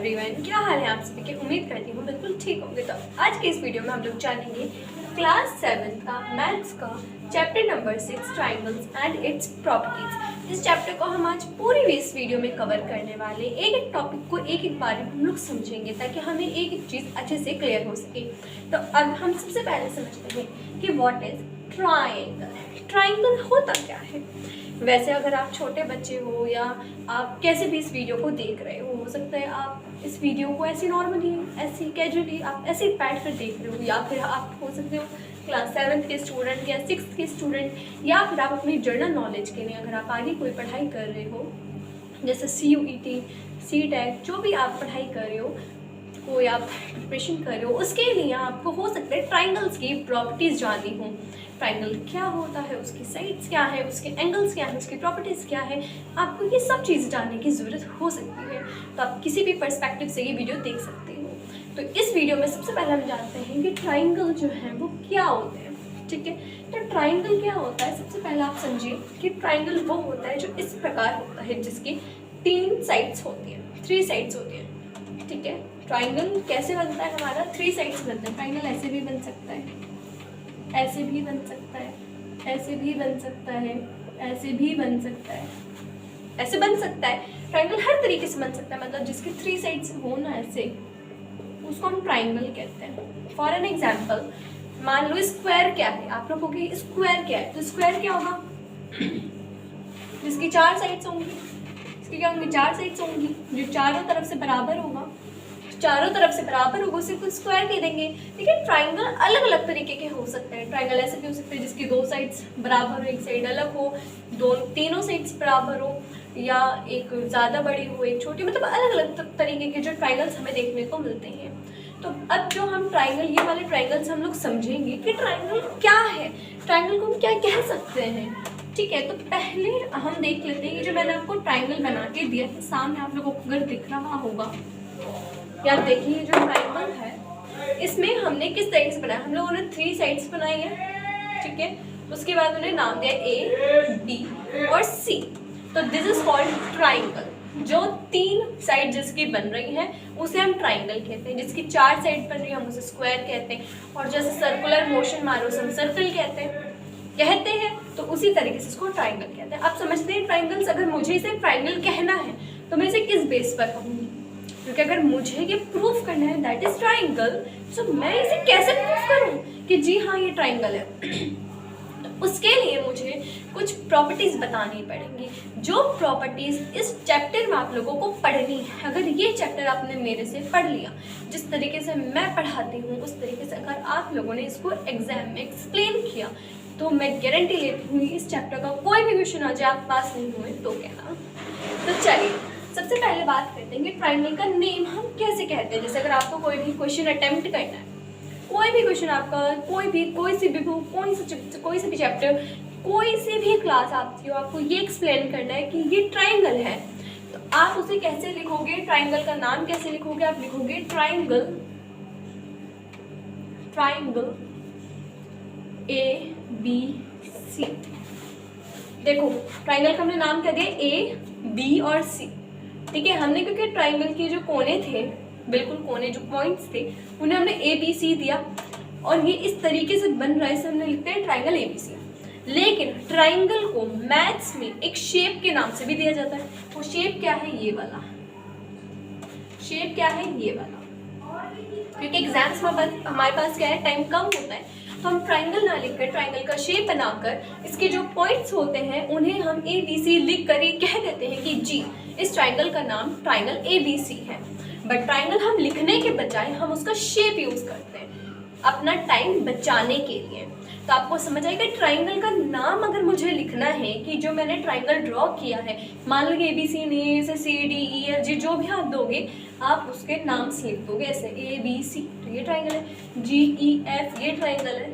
Everyone, क्या हाल है आप सभी के। उम्मीद करती हूँ बिल्कुल ठीक होंगे। तो आज के इस वीडियो में हम लोग जानेंगे क्लास 7 का मैथ्स का chapter number 6 triangles and its properties. इस चैप्टर को हम आज पूरी इस वीडियो में कवर करने वाले, एक एक टॉपिक को एक एक बार हम लोग समझेंगे ताकि हमें एक एक चीज़ अच्छे से क्लियर हो सके। तो अब हम सबसे पहले समझते हैं कि व्हाट इज ट्राइंगल। ट्राइंगल होता क्या है। वैसे अगर आप छोटे बच्चे हो या आप कैसे भी इस वीडियो को देख रहे हो सकता है आप इस वीडियो को ऐसे नॉर्मली, ऐसी कैजुअली आप ऐसे बैठ कर देख रहे हो, या फिर आप हो सकते हो क्लास 7 के स्टूडेंट या 6 के स्टूडेंट, या फिर आप अपनी जनरल नॉलेज के लिए अगर आप आगे कोई पढ़ाई कर रहे हो जैसे CUET, CTET, जो भी आप पढ़ाई कर रहे हो, कोई आप प्रिपरेशन कर रहे हो, उसके लिए आपको हो सकता है ट्राइंगल्स की प्रॉपर्टीज़ जाननी हो। ट्राइंगल क्या होता है, उसकी साइड्स क्या है, उसके एंगल्स क्या है, उसकी प्रॉपर्टीज़ क्या है, आपको ये सब चीज़ जानने की ज़रूरत हो सकती है। तो आप किसी भी पर्सपेक्टिव से ये वीडियो देख सकते हो। तो इस वीडियो में सबसे पहले हम जानते हैं कि ट्राइंगल जो है वो क्या होते हैं। ठीक है, तो ट्राइंगल क्या होता है। सबसे पहले आप समझिए कि ट्राइंगल वो होता है जो इस प्रकार होता है, जिसकी 3 साइड्स होती हैं, 3 साइड्स होती हैं। ठीक है, ट्राइंगल कैसे बनता है हमारा, 3 साइड्स बनते हैं। ट्राइंगल ऐसे भी बन सकता है, ऐसे भी बन सकता है, ऐसे भी बन सकता है, ऐसे भी बन सकता है, ऐसे बन सकता है। ट्राइंगल हर तरीके से बन सकता है, मतलब जिसके 3 साइड्स हो ना ऐसे, उसको हम ट्राइंगल कहते हैं। फॉर एन एग्जाम्पल, मान लो स्क्वायर क्या है, आप लोगों की स्क्वायर क्या है, तो स्क्वायर क्या होगा, जिसकी 4 साइड्स होंगी, इसकी क्या होंगी, 4 साइड्स होंगी, जो चारों तरफ से बराबर होगा, चारों तरफ से बराबर होगा, उसे कुछ स्क्वायर कह देंगे। लेकिन ट्राइंगल अलग अलग तरीके के हो सकते हैं। ट्राइंगल ऐसे भी हो सकते हैं जिसकी 2 साइड्स बराबर हो, एक साइड अलग हो, तीनों साइड्स बराबर हो, या एक ज़्यादा बड़ी हो, एक छोटी, मतलब अलग अलग तरीके के जो ट्राइंगल्स हमें देखने को मिलते हैं। तो अब जो हम ट्राइंगल, ये वाले ट्राइंगल्स हम लोग समझेंगे कि ट्राइंगल क्या है, ट्राइंगल को हम क्या कह सकते हैं। ठीक है, तो पहले हम देख लेते हैं कि जो मैंने आपको ट्राइंगल बना के दिया है, सामने आप लोगों को अगर दिख रहा होगा, यार देखिए जो ट्राइंगल है इसमें हमने किस तरीके से बनाया, हम लोगों ने 3 साइड्स बनाई है। ठीक है, उसके बाद उन्हें नाम दिया A, B और C। तो दिस इज कॉल्ड ट्राइंगल। जो 3 साइड जिसकी बन रही है उसे हम ट्राइंगल कहते हैं, जिसकी 4 साइड बन रही है हम उसे स्क्वायर कहते हैं, और जैसे सर्कुलर मोशन मारो उसे हम सर्कल कहते हैं। तो उसी तरीके से इसको ट्राइंगल कहते हैं। आप समझते हैं ट्राइंगल्स, अगर मुझे इसे ट्राइंगल कहना है तो मैं इसे किस बेस पर कहूँगी, क्योंकि अगर मुझे ये प्रूफ करना है दैट इज ट्राइंगल, तो मैं इसे कैसे प्रूफ करूं कि जी हाँ ये ट्राइंगल है। तो उसके लिए मुझे कुछ प्रॉपर्टीज बतानी पड़ेंगी, जो प्रॉपर्टीज इस चैप्टर में आप लोगों को पढ़नी है। अगर ये चैप्टर आपने मेरे से पढ़ लिया, जिस तरीके से मैं पढ़ाती हूँ उस तरीके से अगर आप लोगों ने इसको एग्जाम में एक्सप्लेन किया, तो मैं गारंटी लेती हूँ इस चैप्टर का कोई भी क्वेश्चन आ जाए आप पास नहीं हुए तो कहना। तो चलिए सबसे पहले बात करते हैं कि ट्राइंगल का नेम हम कैसे कहते हैं। जैसे अगर आपको कोई भी क्वेश्चन अटेम्प्ट करना है, कोई भी क्वेश्चन आपका, कोई सी भी बुक, कोई सी भी चैप्टर, कोई सी भी क्लास आती हो, आपको ये एक्सप्लेन करना है कि ये ट्राइंगल है, तो आप उसे कैसे लिखोगे, ट्राइंगल का नाम कैसे लिखोगे, आप लिखोगे ट्राइंगल ABC। देखो ट्राइंगल का हमने नाम क्या दिया, A, B और C। ठीक है, हमने क्योंकि ट्राइंगल के जो कोने थे, बिल्कुल कोने जो पॉइंट्स थे, उन्हें हमने ABC दिया, और ये इस तरीके से बन रहा है, इसे हमने लिखते हैं ट्राइंगल ABC। लेकिन ट्राइंगल को मैथ्स में एक शेप के नाम से भी दिया जाता है। वो शेप क्या है, ये वाला शेप क्या है, ये वाला। क्योंकि एग्जाम्स में हमारे पास क्या है, टाइम कम होता है, तो हम ट्राइंगल ना लिखकर ट्राइंगल का शेप बनाकर इसके जो पॉइंट्स होते हैं उन्हें हम ABC लिख कर ये कह देते हैं कि जी इस ट्राइंगल का नाम ट्राइंगल ABC है। बट ट्राइंगल हम लिखने के बजाय हम उसका शेप यूज करते हैं अपना टाइम बचाने के लिए। तो आपको समझ आएगा ट्राइंगल का नाम अगर मुझे लिखना है कि जो मैंने ट्राइंगल ड्रॉ किया है, मान लो ABC नहीं, जैसे CDEFG जो भी आप दोगे आप उसके नाम से लिख दोगे, ऐसे ABC तो ये ट्राइंगल है, GEF ये ट्राइंगल है,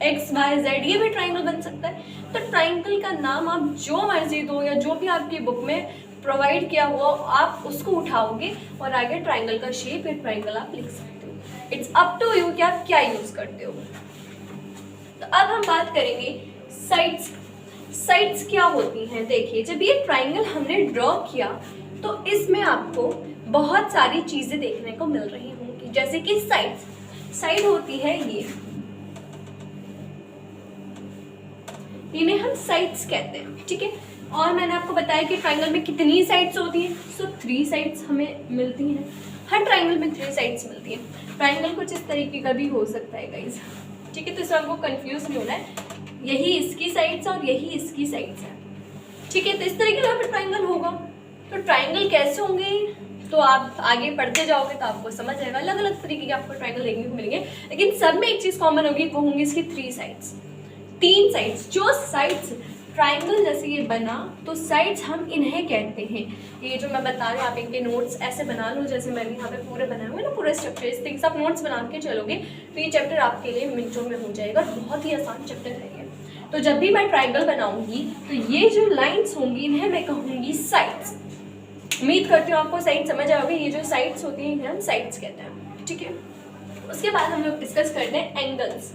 XYZ ये भी ट्राइंगल बन सकता है। तो ट्राइंगल का नाम आप जो मर्जी दो, या जो भी आपकी बुक में प्रोवाइड किया हुआ आप उसको उठाओगे और आगे ट्राइंगल का शेप या ट्राइंगल आप लिख सकते हो। इट्स अप टू यू कि आप क्या यूज करते हो। तो अब हम बात करेंगे साइड्स। साइड्स क्या होती हैं। देखिए जब ये ट्राइंगल हमने ड्रॉ किया तो इसमें आपको बहुत सारी चीजें देखने को मिल रही होंगी, जैसे कि साइड होती है ये, इन्हें हम साइड्स कहते हैं, ठीक है। और मैंने आपको बताया कि ट्राइंगल में कितनी साइड्स होती हैं, सो 3 साइड्स हमें मिलती हैं, हर ट्राइंगल में 3 साइड्स मिलती हैं। ट्राइंगल कुछ इस तरीके का भी हो सकता है गाइस, ठीक है, तो इसमें आपको कंफ्यूज नहीं होना है, यही इसकी साइड्स और यही इसकी साइड्स है, ठीक है। तो इस तरीके का ट्राइंगल होगा। तो ट्राइंगल कैसे होंगे, तो आप आगे पढ़ते जाओगे तो आपको समझ आएगा, अलग अलग तरीके के आपको ट्राइंगल देखने को मिलेंगे, लेकिन सब में एक चीज कॉमन होगी, वो होंगी इसकी 3 साइड्स, 3 साइड्स। जो साइड्स ट्राइंगल जैसे ये बना, तो साइड्स हम इन्हें कहते हैं। ये जो मैं बता रही हूँ, आप इनके नोट्स ऐसे बना लो जैसे मैंने यहाँ पे पूरे बनाए हुए ना, पूरे स्ट्रक्चर इस तरीके से आप नोट्स बना के चलोगे तो ये चैप्टर आपके लिए मिनटों में हो जाएगा, बहुत ही आसान चैप्टर है ये। तो जब भी मैं ट्राइंगल बनाऊंगी तो ये जो लाइन्स होंगी इन्हें मैं कहूँगी साइड्स। उम्मीद करती हूँ आपको साइड समझ आओगे, ये जो साइड्स होती हैं इन्हें हम साइड्स कहते हैं, ठीक है। उसके बाद हम लोग डिस्कस करते हैं एंगल्स।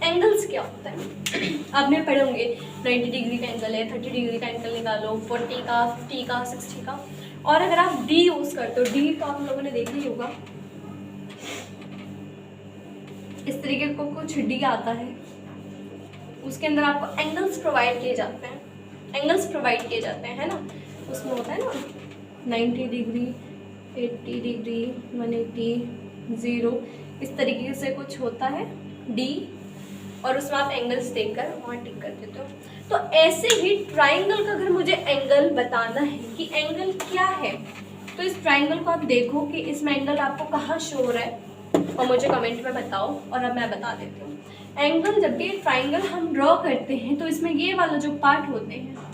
एंगल्स क्या होता है, आपने पढ़े होंगे 90 डिग्री का एंगल है, 30 डिग्री का एंगल निकालो, 40 का, 50 का, 60 का। और अगर आप डी यूज करते हो, डी तो आप लोगों ने देखा ही होगा, इस तरीके को कुछ डी आता है, उसके अंदर आपको एंगल्स प्रोवाइड किए जाते हैं, एंगल्स प्रोवाइड किए जाते हैं, है ना। उसमें होता है ना 90 डिग्री, 80 डिग्री, 180, 0, इस तरीके से कुछ होता है डी, और उसमें आप एंगल्स देखकर वहाँ टिक कर देते हो। तो ऐसे ही ट्राइंगल का अगर मुझे एंगल बताना है कि एंगल क्या है, तो इस ट्राइंगल को आप देखो कि इसमें एंगल आपको कहाँ शो हो रहा है, और मुझे कमेंट में बताओ, और अब मैं बता देती हूँ। एंगल, जब भी ट्राइंगल हम ड्रॉ करते हैं तो इसमें ये वाला जो पार्ट होते हैं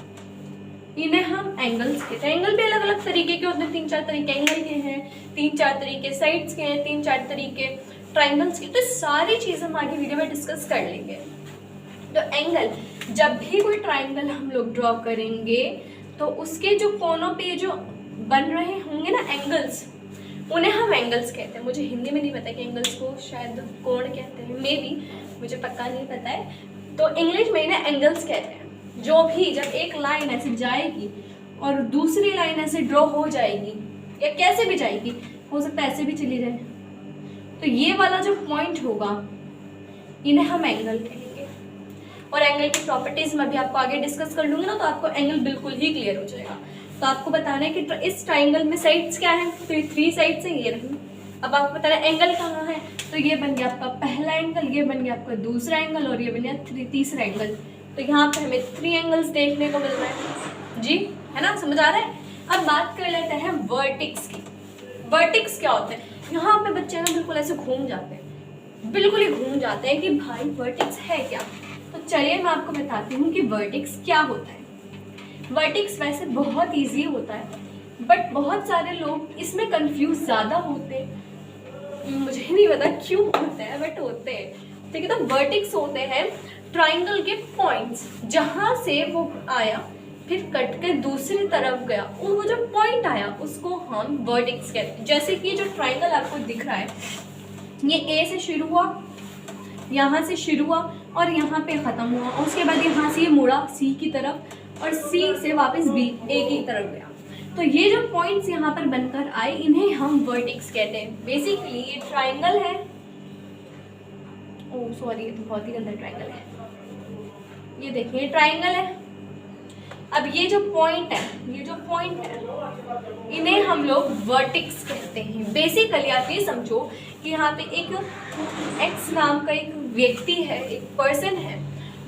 इन्हें हम एंगल्स कहते हैं। एंगल भी अलग अलग तरीके के होते हैं, 3-4 तरीके एंगल के हैं, 3-4 तरीके साइड्स के हैं, 3-4 तरीके ट्राइंगल्स की। तो सारी चीज़ हम आगे वीडियो में डिस्कस कर लेंगे। तो एंगल, जब भी कोई ट्राइंगल हम लोग ड्रॉ करेंगे तो उसके जो कोनों पे जो बन रहे होंगे ना एंगल्स, उन्हें हम एंगल्स कहते हैं। मुझे हिंदी में नहीं पता कि एंगल्स को शायद कोण कहते हैं, मे बी, मुझे पक्का नहीं पता है। तो इंग्लिश में इन्हें एंगल्स कहते हैं। जो भी जब एक लाइन ऐसे जाएगी और दूसरी लाइन ऐसे ड्रॉ हो जाएगी, या कैसे भी जाएगी, हो सकता है ऐसे भी चली जाए, तो ये वाला जो पॉइंट होगा इन्हें हम एंगल कहेंगे। और एंगल की प्रॉपर्टीज मैं भी आपको आगे डिस्कस कर लूँगी ना, तो आपको एंगल बिल्कुल ही क्लियर हो जाएगा। तो आपको बताना है कि इस ट्राइंगल में साइड्स क्या है, तो ये 3 साइड्स हैं, ये रही। अब आपको बताना है एंगल कहाँ है, तो ये बन गया आपका पहला एंगल, ये बन गया आपका दूसरा एंगल, और ये बन गया तीसरा एंगल। तो यहाँ पे हमें 3 एंगल्स देखने को मिल रहे हैं जी, है ना, समझ आ रहा है। अब बात कर लेते हैं वर्टेक्स की। वर्टेक्स क्या होते हैं, यहाँ पे बच्चे ना बिल्कुल ऐसे घूम जाते हैं, बिल्कुल ही घूम जाते हैं कि भाई वर्टेक्स है क्या। तो चलिए मैं आपको बताती हूँ कि वर्टेक्स क्या होता है। वर्टेक्स वैसे बहुत ईजी होता है, बट बहुत सारे लोग इसमें कंफ्यूज ज़्यादा होते हैं, मुझे नहीं पता क्यों होते हैं, बट होते हैं, ठीक है। तो वर्टेक्स होते हैं ट्राइंगल के पॉइंट्स, जहाँ से वो आया फिर कट के दूसरी तरफ गया, वो जो पॉइंट आया उसको हम वर्टेक्स कहते हैं। जैसे कि ये जो ट्राइंगल आपको दिख रहा है, ये ए से शुरू हुआ, यहाँ से शुरू हुआ और यहाँ पे ख़त्म हुआ, और उसके बाद यहाँ से ये मुड़ा सी की तरफ, और सी से वापस बी, ए की तरफ गया। तो ये जो पॉइंट्स यहाँ पर बनकर आए इन्हें हम वर्टेक्स कहते हैं। बेसिकली ये ट्राइंगल है, ओह सॉरी, ये तो बहुत ही गंदा ट्राइंगल है, ये देखिए ट्राइंगल है। अब ये जो पॉइंट है, ये जो पॉइंट है, इन्हें हम लोग वर्टेक्स कहते हैं। बेसिकली आप ये समझो कि यहाँ पे एक एक्स नाम का एक व्यक्ति है, एक पर्सन है,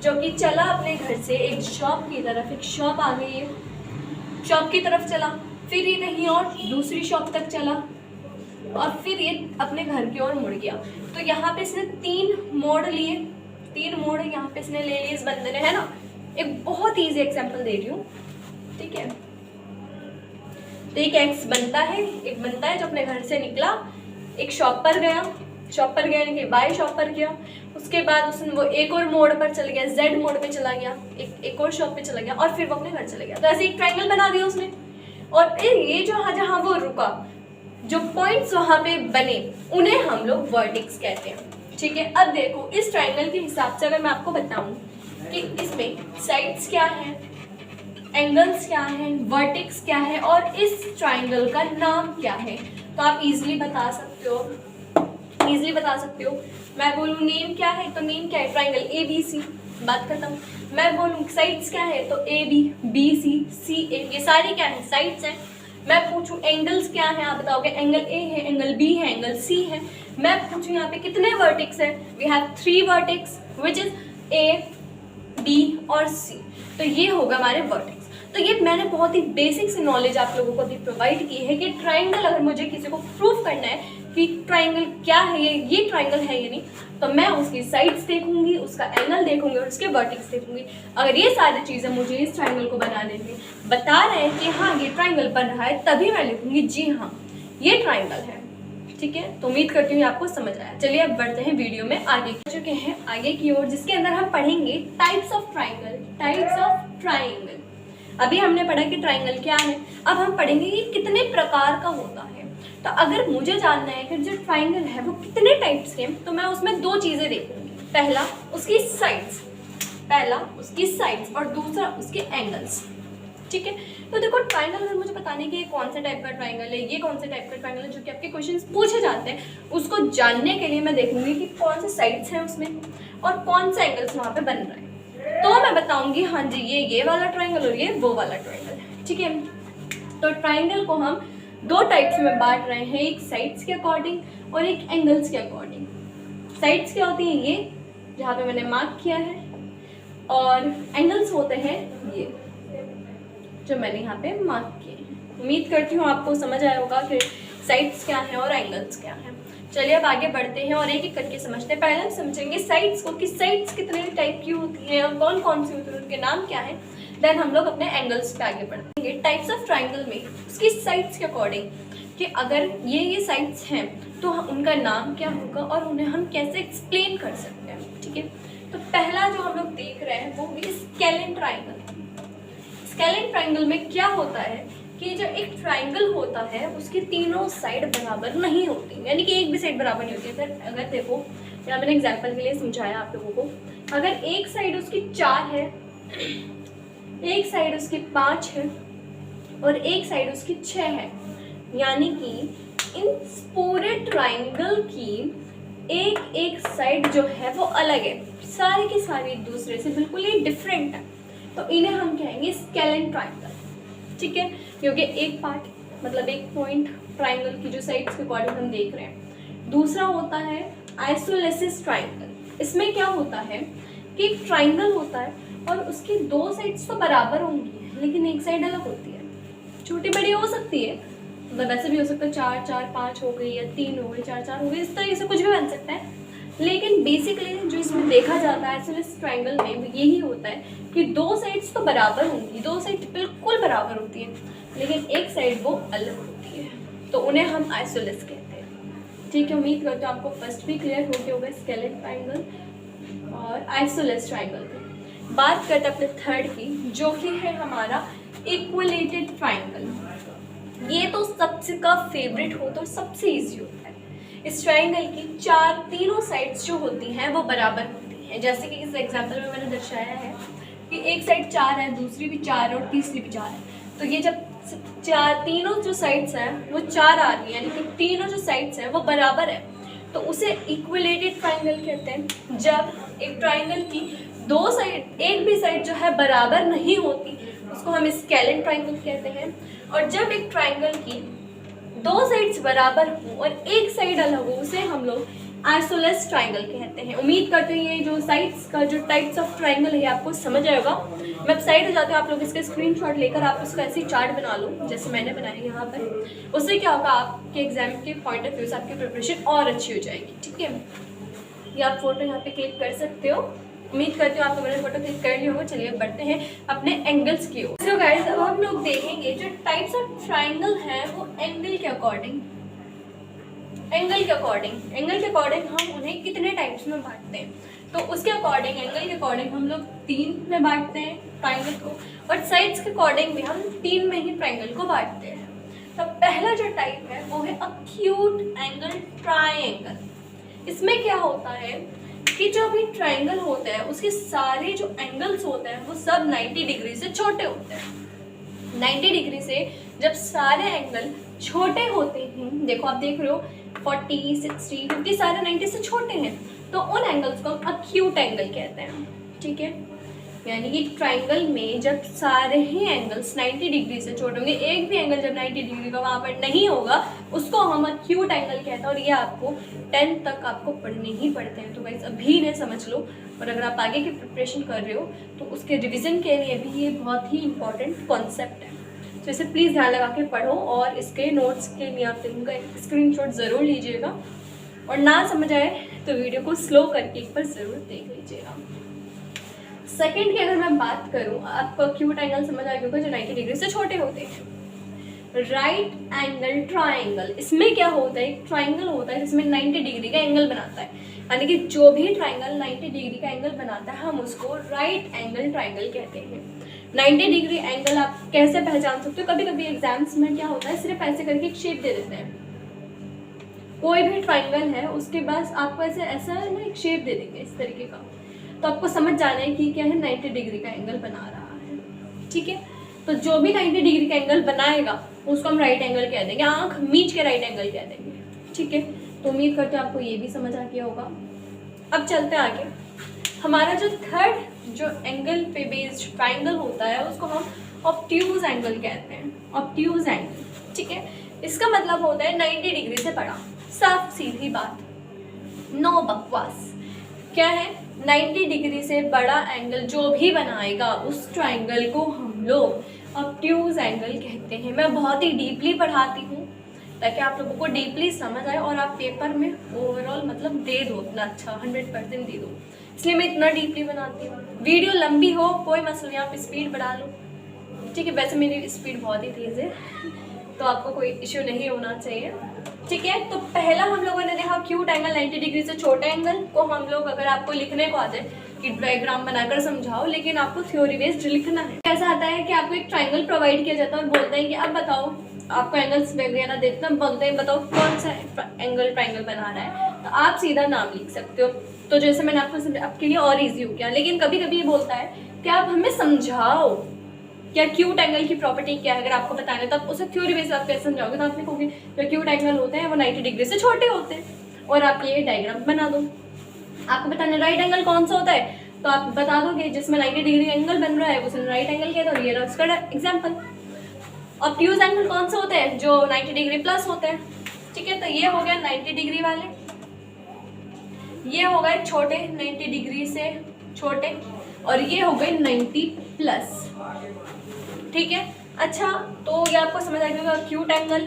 जो कि चला अपने घर से एक शॉप की तरफ, एक शॉप आ गई है, शॉप की तरफ चला, फिर ये कहीं और दूसरी शॉप तक चला, और फिर ये अपने घर की ओर मुड़ गया। तो यहाँ पे इसने 3 मोड़ लिए, 3 मोड़ यहाँ पे इसने ले लिए इस बंदे ने, है ना। एक बहुत ईजी एग्जांपल दे रही हूँ, ठीक है। तो एक एक्स बनता है, एक बनता है जो अपने घर से निकला, एक शॉप पर गया, शॉप पर गया यानी कि बाय शॉप पर गया, उसके बाद उसने वो एक और मोड़ पर चल गया, जेड मोड़ पे चला गया, एक और शॉप पे चला गया, और फिर वो अपने घर चला गया। तो ऐसे एक ट्रायंगल बना दिया उसने। और फिर ये जो जहाँ वो रुका, जो पॉइंट्स वहाँ पे बने, उन्हें हम लोग वर्टेक्स कहते हैं, ठीक है। अब देखो इस ट्रायंगल के हिसाब से अगर मैं आपको बताऊँ कि इसमें साइड्स क्या है, एंगल्स क्या है, वर्टेक्स क्या है, और इस ट्रायंगल का नाम क्या है, तो आप इजीली बता सकते हो, इजीली बता सकते हो। मैं बोलूँ नेम क्या है, तो नेम क्या है, ट्राइंगल ABC, बात खत्म। मैं बोलूँ साइड्स क्या है, तो AB, BC, CA, ये सारी क्या है, साइड्स हैं। मैं पूछूं एंगल्स क्या है, आप बताओगे एंगल A है, एंगल B है, एंगल C है। मैं पूछूं यहाँ पे कितने वर्टेक्स है, we have 3 vertex which is A, B और C, तो ये होगा हमारे वर्टेक्स। तो ये मैंने बहुत ही बेसिक से नॉलेज आप लोगों को अभी प्रोवाइड की है कि ट्राइंगल, अगर मुझे किसी को प्रूफ करना है कि ट्राइंगल क्या है, ये ट्राइंगल है या नहीं, तो मैं उसकी साइड्स देखूंगी, उसका एंगल देखूंगी और उसके वर्टेक्स देखूंगी। अगर ये सारी चीज़ें मुझे इस ट्राइंगल को बनाने में बता रहे हैं कि हाँ ये ट्राइंगल बन रहा है, तभी मैं लिखूंगी जी हाँ ये ट्राइंगल है। ठीक है, तो उम्मीद करती हूँ आपको समझ आया। चलिए अब बढ़ते हैं वीडियो में आगे चुके हैं आगे की ओर, जिसके अंदर हम पढ़ेंगे types of triangle. Types of triangle, अभी हमने पढ़ा कि ट्राइंगल क्या है, अब हम पढ़ेंगे कि कितने प्रकार का होता है। तो अगर मुझे जानना है कि जो ट्राइंगल है वो कितने टाइप्स के, तो मैं उसमें 2 चीज़ें देखूंगी। पहला उसकी साइड्स और दूसरा उसके एंगल्स। ठीक है, तो देखो ट्राइंगल अगर मुझे बताने कि कौन सा टाइप का ट्राइंगल है, ये कौन सा टाइप का ट्राइंगल है, जो कि आपके क्वेश्चंस पूछे जाते हैं, उसको जानने के लिए मैं देखूंगी कि कौन से साइड्स हैं उसमें और कौन सा एंगल्स वहाँ पे बन रहा है। तो मैं बताऊंगी हाँ जी ये वाला ट्राइंगल और ये वो वाला ट्राइंगल। ठीक है, तो ट्राइंगल को हम 2 टाइप्स में बांट रहे हैं, एक साइड्स के अकॉर्डिंग और एक एंगल्स के अकॉर्डिंग। साइड्स क्या होती हैं, ये जहाँ पे मैंने मार्क किया है, और एंगल्स होते हैं ये जो मैंने यहाँ पे मार्क किए हैं। उम्मीद करती हूँ आपको समझ आया होगा कि साइड्स क्या है और एंगल्स क्या है। चलिए अब आगे बढ़ते हैं और एक एक करके समझते हैं। पहले हम समझेंगे साइड्स को कि साइड्स कितने टाइप की होती हैं और कौन कौन सी होती है, उनके नाम क्या है। देन हम लोग अपने एंगल्स पे आगे बढ़ेंगे। टाइप्स ऑफ ट्राइंगल में उसकी साइड्स के अकॉर्डिंग कि अगर ये साइड्स हैं तो उनका नाम क्या होगा और उन्हें हम कैसे एक्सप्लेन कर सकते हैं। ठीक है, तो पहला जो हम लोग देख रहे हैं वो भी स्केलेन ट्राइंगल। स्केलेन ट्राइंगल में क्या होता है कि जो एक ट्राइंगल होता है उसकी तीनों साइड बराबर नहीं होती, यानी कि एक भी साइड बराबर नहीं होती है। फिर अगर देखो यहाँ मैंने एग्जांपल के लिए समझाया आप लोगों को, अगर एक साइड उसकी 4 है, एक साइड उसकी 5 है और एक साइड उसकी 6 है, यानी कि इन पूरे ट्राइंगल की एक साइड जो है वो अलग है, सारी की सारी एक दूसरे से बिल्कुल ही डिफरेंट है, तो इन्हें हम कहेंगे स्केलेन ट्राइंगल। ठीक है, क्योंकि एक पार्ट मतलब एक पॉइंट ट्राइंगल की जो साइड्स के अकॉर्डिंग हम देख रहे हैं। दूसरा होता है आइसोलेसिस ट्राइंगल। इसमें क्या होता है कि एक ट्राइंगल होता है और उसकी 2 साइड्स तो बराबर होंगी लेकिन एक साइड अलग होती है, छोटी बड़ी हो सकती है, मतलब वैसे भी हो सकता है 4 4 5 हो गई या 3 हो गई 4 4 हो गई, इस तरीके से कुछ भी बन सकता है। लेकिन बेसिकली जो इसमें देखा जाता है आइसोलेसिस ट्राइंगल में वो यही होता है कि 2 साइड्स तो बराबर होंगी, 2 साइड बिल्कुल बराबर होती है लेकिन एक साइड वो अलग होती है, तो उन्हें हम आइसोलेस कहते हैं। ठीक है, उम्मीद करते हो आपको फर्स्ट भी क्लियर हो गया होगा स्केलेन ट्राइंगल और आइसोलेस ट्राइंगल की। बात करते हैं अपने थर्ड की, जो कि है हमारा इक्विलेटेड ट्राइंगल। ये तो सबसे का फेवरेट होता है और सबसे ईजी होता है। इस ट्राइंगल की तीनों साइड्स जो होती हैं वो बराबर होती हैं, जैसे कि इस एग्जांपल में मैंने दर्शाया है कि एक साइड 4 है, दूसरी भी 4 है और तीसरी भी 4 है, तो ये जब तीनों जो साइड्स हैं वो 4 आ रही है, यानी कि तीनों जो साइड्स हैं वो बराबर है, तो उसे इक्विलेटेड ट्राइंगल कहते हैं। जब एक ट्राइंगल की 2 साइड, एक भी साइड जो है बराबर नहीं होती उसको हम स्केलेन ट्राइंगल कहते हैं। और जब एक ट्राइंगल की 2 साइड्स बराबर हो और एक साइड अलग हो उसे हम लोग आइसोलेस ट्राइंगल कहते हैं। उम्मीद करते हैं ये जो साइड्स का जो टाइप्स ऑफ ट्राइंगल है आपको समझ आएगा। वेबसाइट हो जाते हो आप लोग इसके स्क्रीनशॉट लेकर आप उसका ऐसे चार्ट बना लो जैसे मैंने बनाया यहाँ पर, उससे क्या होगा आपके एग्जाम के पॉइंट ऑफ व्यू से आपकी प्रिपरेशन और अच्छी हो जाएगी। ठीक है, ये आप फोटो यहाँ पे क्लिक कर सकते हो। उम्मीद करती हूँ आप लोगों ने फोटो क्लिक कर लिया होगा। चलिए बढ़ते हैं अपने एंगल्स की ओर। सो गाइस अब हम लोग देखेंगे जो टाइप्स ऑफ ट्राइंगल है वो एंगल के अकॉर्डिंग हम उन्हें कितने टाइप्स में बांटते हैं, तो उसके अकॉर्डिंग एंगल के अकॉर्डिंग हम लोग 3 में बांटते हैं ट्राइंगल को, और साइड्स के अकॉर्डिंग भी हम 3 में ही ट्राइंगल को बांटते हैं। तो पहला जो टाइप है वो है अक्यूट एंगल ट्राइंगल। इसमें क्या होता है कि जो भी ट्राइंगल होता है उसके सारे जो एंगल्स होते हैं वो सब 90 डिग्री से छोटे होते हैं। 90 डिग्री से जब सारे एंगल छोटे होते हैं, देखो आप देख रहे हो 40, 60, 50 सारे 90 से छोटे हैं, तो उन एंगल्स को हम अक्यूट एंगल कहते हैं। ठीक है, यानी कि ट्राइंगल में जब सारे ही एंगल्स 90 डिग्री से छोटे होंगे, एक भी एंगल जब 90 डिग्री का वहाँ पर नहीं होगा, उसको हम अक्यूट एंगल कहते हैं। और ये आपको 10 तक आपको पढ़ने ही पड़ते हैं, तो गाइस अभी ने समझ लो। और अगर आप आगे की प्रिपरेशन कर रहे हो तो उसके रिविज़न के लिए भी ये बहुत ही इंपॉर्टेंट कॉन्सेप्ट है। तो इसे प्लीज़ ध्यान लगा के पढ़ो, और इसके नोट्स के लिए आप इनका स्क्रीनशॉट ज़रूर लीजिएगा, और ना समझ आए तो वीडियो को स्लो करके एक बार ज़रूर देख लीजिएगा। सेकंड की अगर मैं बात करूँ, आपको अक्यूट एंगल समझ आ गया होगा जो 90 डिग्री से छोटे होते हैं। राइट एंगल ट्राइंगल, इसमें क्या होता है, एक ट्राइंगल होता है जिसमें 90 डिग्री का एंगल बनाता है, यानी कि जो भी ट्राइंगल 90 डिग्री का एंगल बनाता है हम उसको राइट एंगल ट्राइंगल कहते हैं। 90 डिग्री एंगल आप कैसे पहचान सकते हो, कभी कभी एग्जाम्स में क्या होता है, सिर्फ ऐसे करके एक शेप दे देते हैं, कोई भी ट्राइंगल है उसके पास आपको ऐसा ना एक शेप दे देंगे इस तरीके का, तो आपको समझ जाना है कि क्या है 90 डिग्री का एंगल बना रहा है। ठीक है, तो जो भी 90 डिग्री का एंगल बनाएगा उसको हम राइट एंगल कह देंगे, आंख मीच के राइट एंगल कह देंगे। ठीक है, तो उम्मीद करते हैं आपको ये भी समझ आ गया होगा। अब चलते हैं आगे। हमारा जो थर्ड जो एंगल पे बेस्ड ट्राइंगल होता है उसको हम ऑब्ट्यूज एंगल कहते हैं। ऑब्ट्यूज एंगल, ठीक है, इसका मतलब होता है 90 डिग्री से बड़ा। साफ सीधी बात, नो बकवास। क्या है, 90 डिग्री से बड़ा एंगल जो भी बनाएगा उस ट्राइंगल को हम लोग ऑब्ट्यूज एंगल कहते हैं। मैं बहुत ही डीपली पढ़ाती हूँ ताकि आप लोगों को डीपली समझ आए और आप पेपर में ओवरऑल मतलब दे दो अपना अच्छा 100% दे दो, इसलिए मैं इतना डीपली बनाती हूँ। वीडियो लंबी हो कोई मसला नहीं, आप स्पीड बढ़ा लो। ठीक है, वैसे मेरी स्पीड बहुत ही तेज़ है तो आपको कोई इश्यू नहीं होना चाहिए। ठीक है, तो पहला हम लोगों ने देखा क्यूट एंगल 90 डिग्री से छोटे एंगल को हम लोग, अगर आपको लिखने को आ जाए कि डायग्राम बनाकर समझाओ, लेकिन आपको थ्योरी बेस्ड लिखना है। ऐसा आता है कि आपको एक ट्राइंगल प्रोवाइड किया जाता है और बोलते हैं कि अब बताओ, आपको एंगल्स वगैरह देते हैं, बोलते हैं बताओ कौन सा एंगल ट्राइंगल बनाना है, तो आप सीधा नाम लिख सकते हो। तो जैसे मैंने आपके लिए और ईजी हो गया, लेकिन कभी कभी ये बोलता है कि आप हमें समझाओ क्या क्यूट एंगल की प्रॉपर्टी क्या है। अगर आपको बताना है तो आप उसे थ्योरी बेस आप कैसे समझाओगे, तो आप लिखोगे जो क्यूट एंगल होते हैं वो 90 डिग्री से छोटे होते हैं, और आप ये डायग्राम बना दो। आपको बताना राइट एंगल कौन सा होता है, तो आप बता दोगे जिसमें 90 डिग्री एंगल बन रहा है उसे राइट एंगल कहते हैं, और ये उसका एग्जाम्पल। ऑब्ट्यूज एंगल कौन सा होता है, जो 90 डिग्री प्लस होते हैं। ठीक है, तो ये हो गया 90 डिग्री वाले, ये हो गए छोटे 90 डिग्री से छोटे, और ये हो गए 90 प्लस। ठीक है, अच्छा, तो ये आपको समझ आ गया cute angle,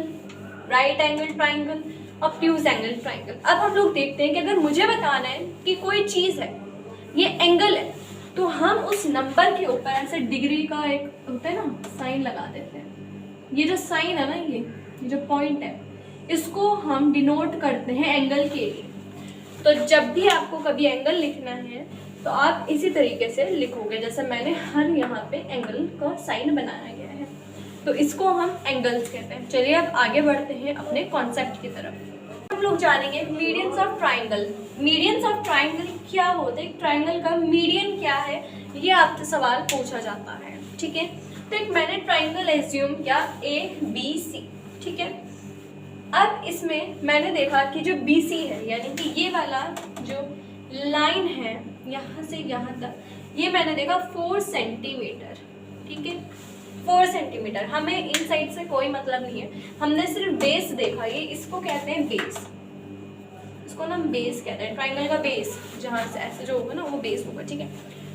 right angle triangle, obtuse angle triangle. अब हम लोग देखते हैं कि अगर मुझे बताना है कि कोई चीज़ है, ये एंगल है, तो हम उस नंबर के ऊपर ऐसे डिग्री का एक होता है ना साइन लगा देते हैं। ये जो साइन है ना, ये जो पॉइंट है, इसको हम डिनोट करते हैं एंगल के लिए। तो जब भी आपको कभी एंगल लिखना है तो आप इसी तरीके से लिखोगे, जैसे मैंने हर यहाँ पे एंगल का साइन बनाया गया है, तो इसको हम एंगल्स कहते हैं। चलिए अब आगे बढ़ते हैं अपने कॉन्सेप्ट की तरफ। हम लोग जानेंगे medians of triangle. Medians of triangle क्या होते हैं, ट्राइंगल का मीडियन क्या है, ये आपसे सवाल पूछा जाता है। ठीक है, तो एक मैंने ट्राइंगल एज्यूम किया ABC। ठीक है, अब इसमें मैंने देखा कि जो BC है, यानी कि ये वाला जो लाइन है यहाँ से यहाँ तक, ये मैंने देखा 4 सेंटीमीटर। ठीक है, 4 सेंटीमीटर। हमें इन साइड से कोई मतलब नहीं है, हमने सिर्फ बेस देखा। ये इसको कहते हैं बेस, इसको ना हम बेस कहते हैं, ट्राइंगल का बेस, जहाँ से ऐसे जो होगा ना वो बेस होगा। ठीक है,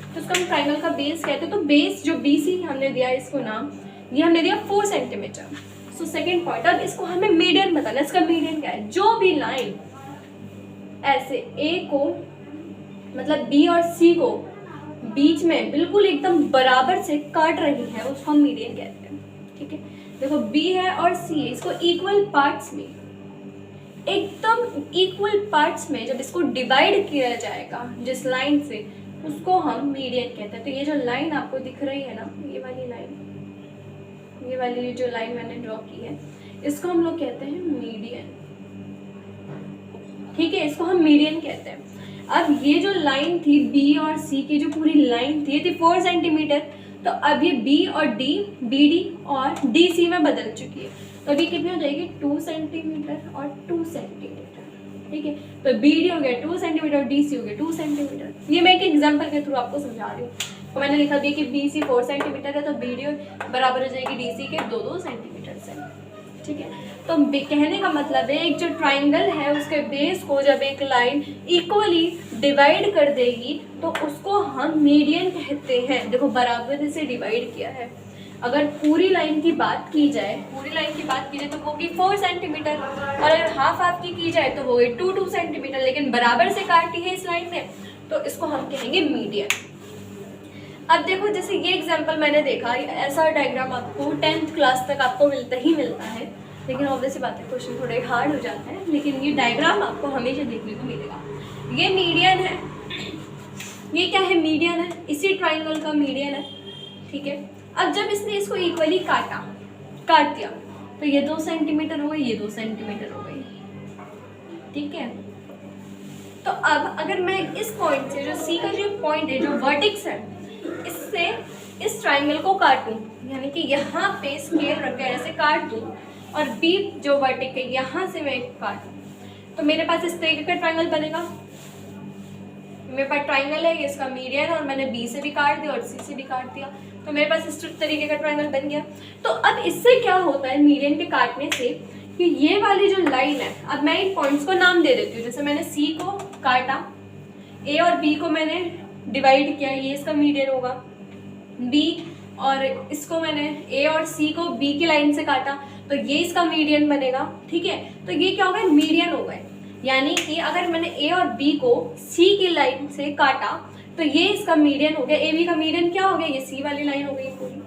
तो इसको हम ट्राइंगल का बेस कहते हैं। तो बेस जो BC हमने दिया इसको नाम, ये हमने दिया 4 सेंटीमीटर। सो सेकेंड पॉइंट, अब इसको हमें मीडियन बताना है। इसका मीडियन क्या है, जो भी लाइन ऐसे A को मतलब B और C को बीच में बिल्कुल एकदम बराबर से काट रही है उसको हम मीडियन कहते हैं। ठीक है, देखो B है और C है, इसको इक्वल पार्ट्स में, एकदम इक्वल पार्ट्स में जब इसको डिवाइड किया जाएगा जिस लाइन से, उसको हम मीडियन कहते हैं। तो ये जो लाइन आपको दिख रही है ना, ये वाली लाइन, ये वाली जो लाइन मैंने ड्रॉ की है, इसको हम लोग कहते हैं मीडियन। ठीक है, इसको हम मीडियन कहते हैं। अब ये जो लाइन थी B और C की, जो पूरी लाइन थी, ये थी 4 सेंटीमीटर, तो अब ये B और D, BD और DC में बदल चुकी है। तो अभी कितनी हो जाएगी 2 सेंटीमीटर और 2 सेंटीमीटर, ठीक है। तो BD हो गया 2 सेंटीमीटर और DC हो गया 2 सेंटीमीटर। ये मैं एक एग्जांपल के थ्रू आपको समझा रही हूँ। तो मैंने लिखा दिया कि BC 4 सेंटीमीटर है तो BD बराबर हो जाएगी DC के 2-2 सेंटीमीटर से, ठीक है। तो कहने का मतलब है एक जो ट्राइंगल है उसके बेस को जब एक लाइन इक्वली डिवाइड कर देगी तो उसको हम मीडियन कहते हैं। देखो बराबर से डिवाइड किया है। अगर पूरी लाइन की बात की जाए तो वो होगी 4 सेंटीमीटर, और अगर हाफ हाफ की जाए तो वो होगी 2-2 सेंटीमीटर, लेकिन बराबर से काटी है इस लाइन में तो इसको हम कहेंगे मीडियन। अब देखो जैसे ये एग्जांपल मैंने देखा, ऐसा डायग्राम आपको 10th क्लास तक आपको मिलता है, लेकिन ऑब्वियसली बात है क्वेश्चन थोड़े हार्ड हो जाते हैं, लेकिन ये डायग्राम आपको हमेशा देखने को मिलेगा। ये मीडियन है, ये क्या है मीडियन है, इसी ट्राइंगल का मीडियन है, ठीक है। अब जब इसने इसको इक्वली काट दिया तो ये 2 सेंटीमीटर हो गई, ये 2 सेंटीमीटर हो गई, ठीक है। तो अब अगर मैं इस पॉइंट से जो C का जो पॉइंट है, जो वर्टेक्स है, इससे इस ट्राइंगल को काटूं, यानी कि यहाँ पे स्केल रख कर ऐसे काट दूं और B जो वर्टेक्स है यहाँ से मैं काटूं, तो मेरे पास इस तरीके का ट्राइंगल बनेगा। मेरे पास ट्राइंगल है, ये इसका मीडियन है और मैंने B से भी काट दिया और C से भी काट दिया, तो मेरे पास इस तरीके का ट्राइंगल बन गया। तो अब इससे क्या होता है मीडियन के काटने से कि ये वाली जो लाइन है, अब मैं इन पॉइंट्स को नाम दे देती हूँ। जैसे मैंने C को काटा, A और B को मैंने डिवाइड किया, ये इसका मीडियन होगा। B और इसको मैंने A और C को B की लाइन से काटा तो ये इसका मीडियन बनेगा, ठीक है। तो ये क्या हो गए मीडियन हो गए, यानी कि अगर मैंने A और B को C की लाइन से काटा तो ये इसका मीडियन हो गया। AB का मीडियन क्या हो गया, ये C वाली लाइन हो गई पूरी।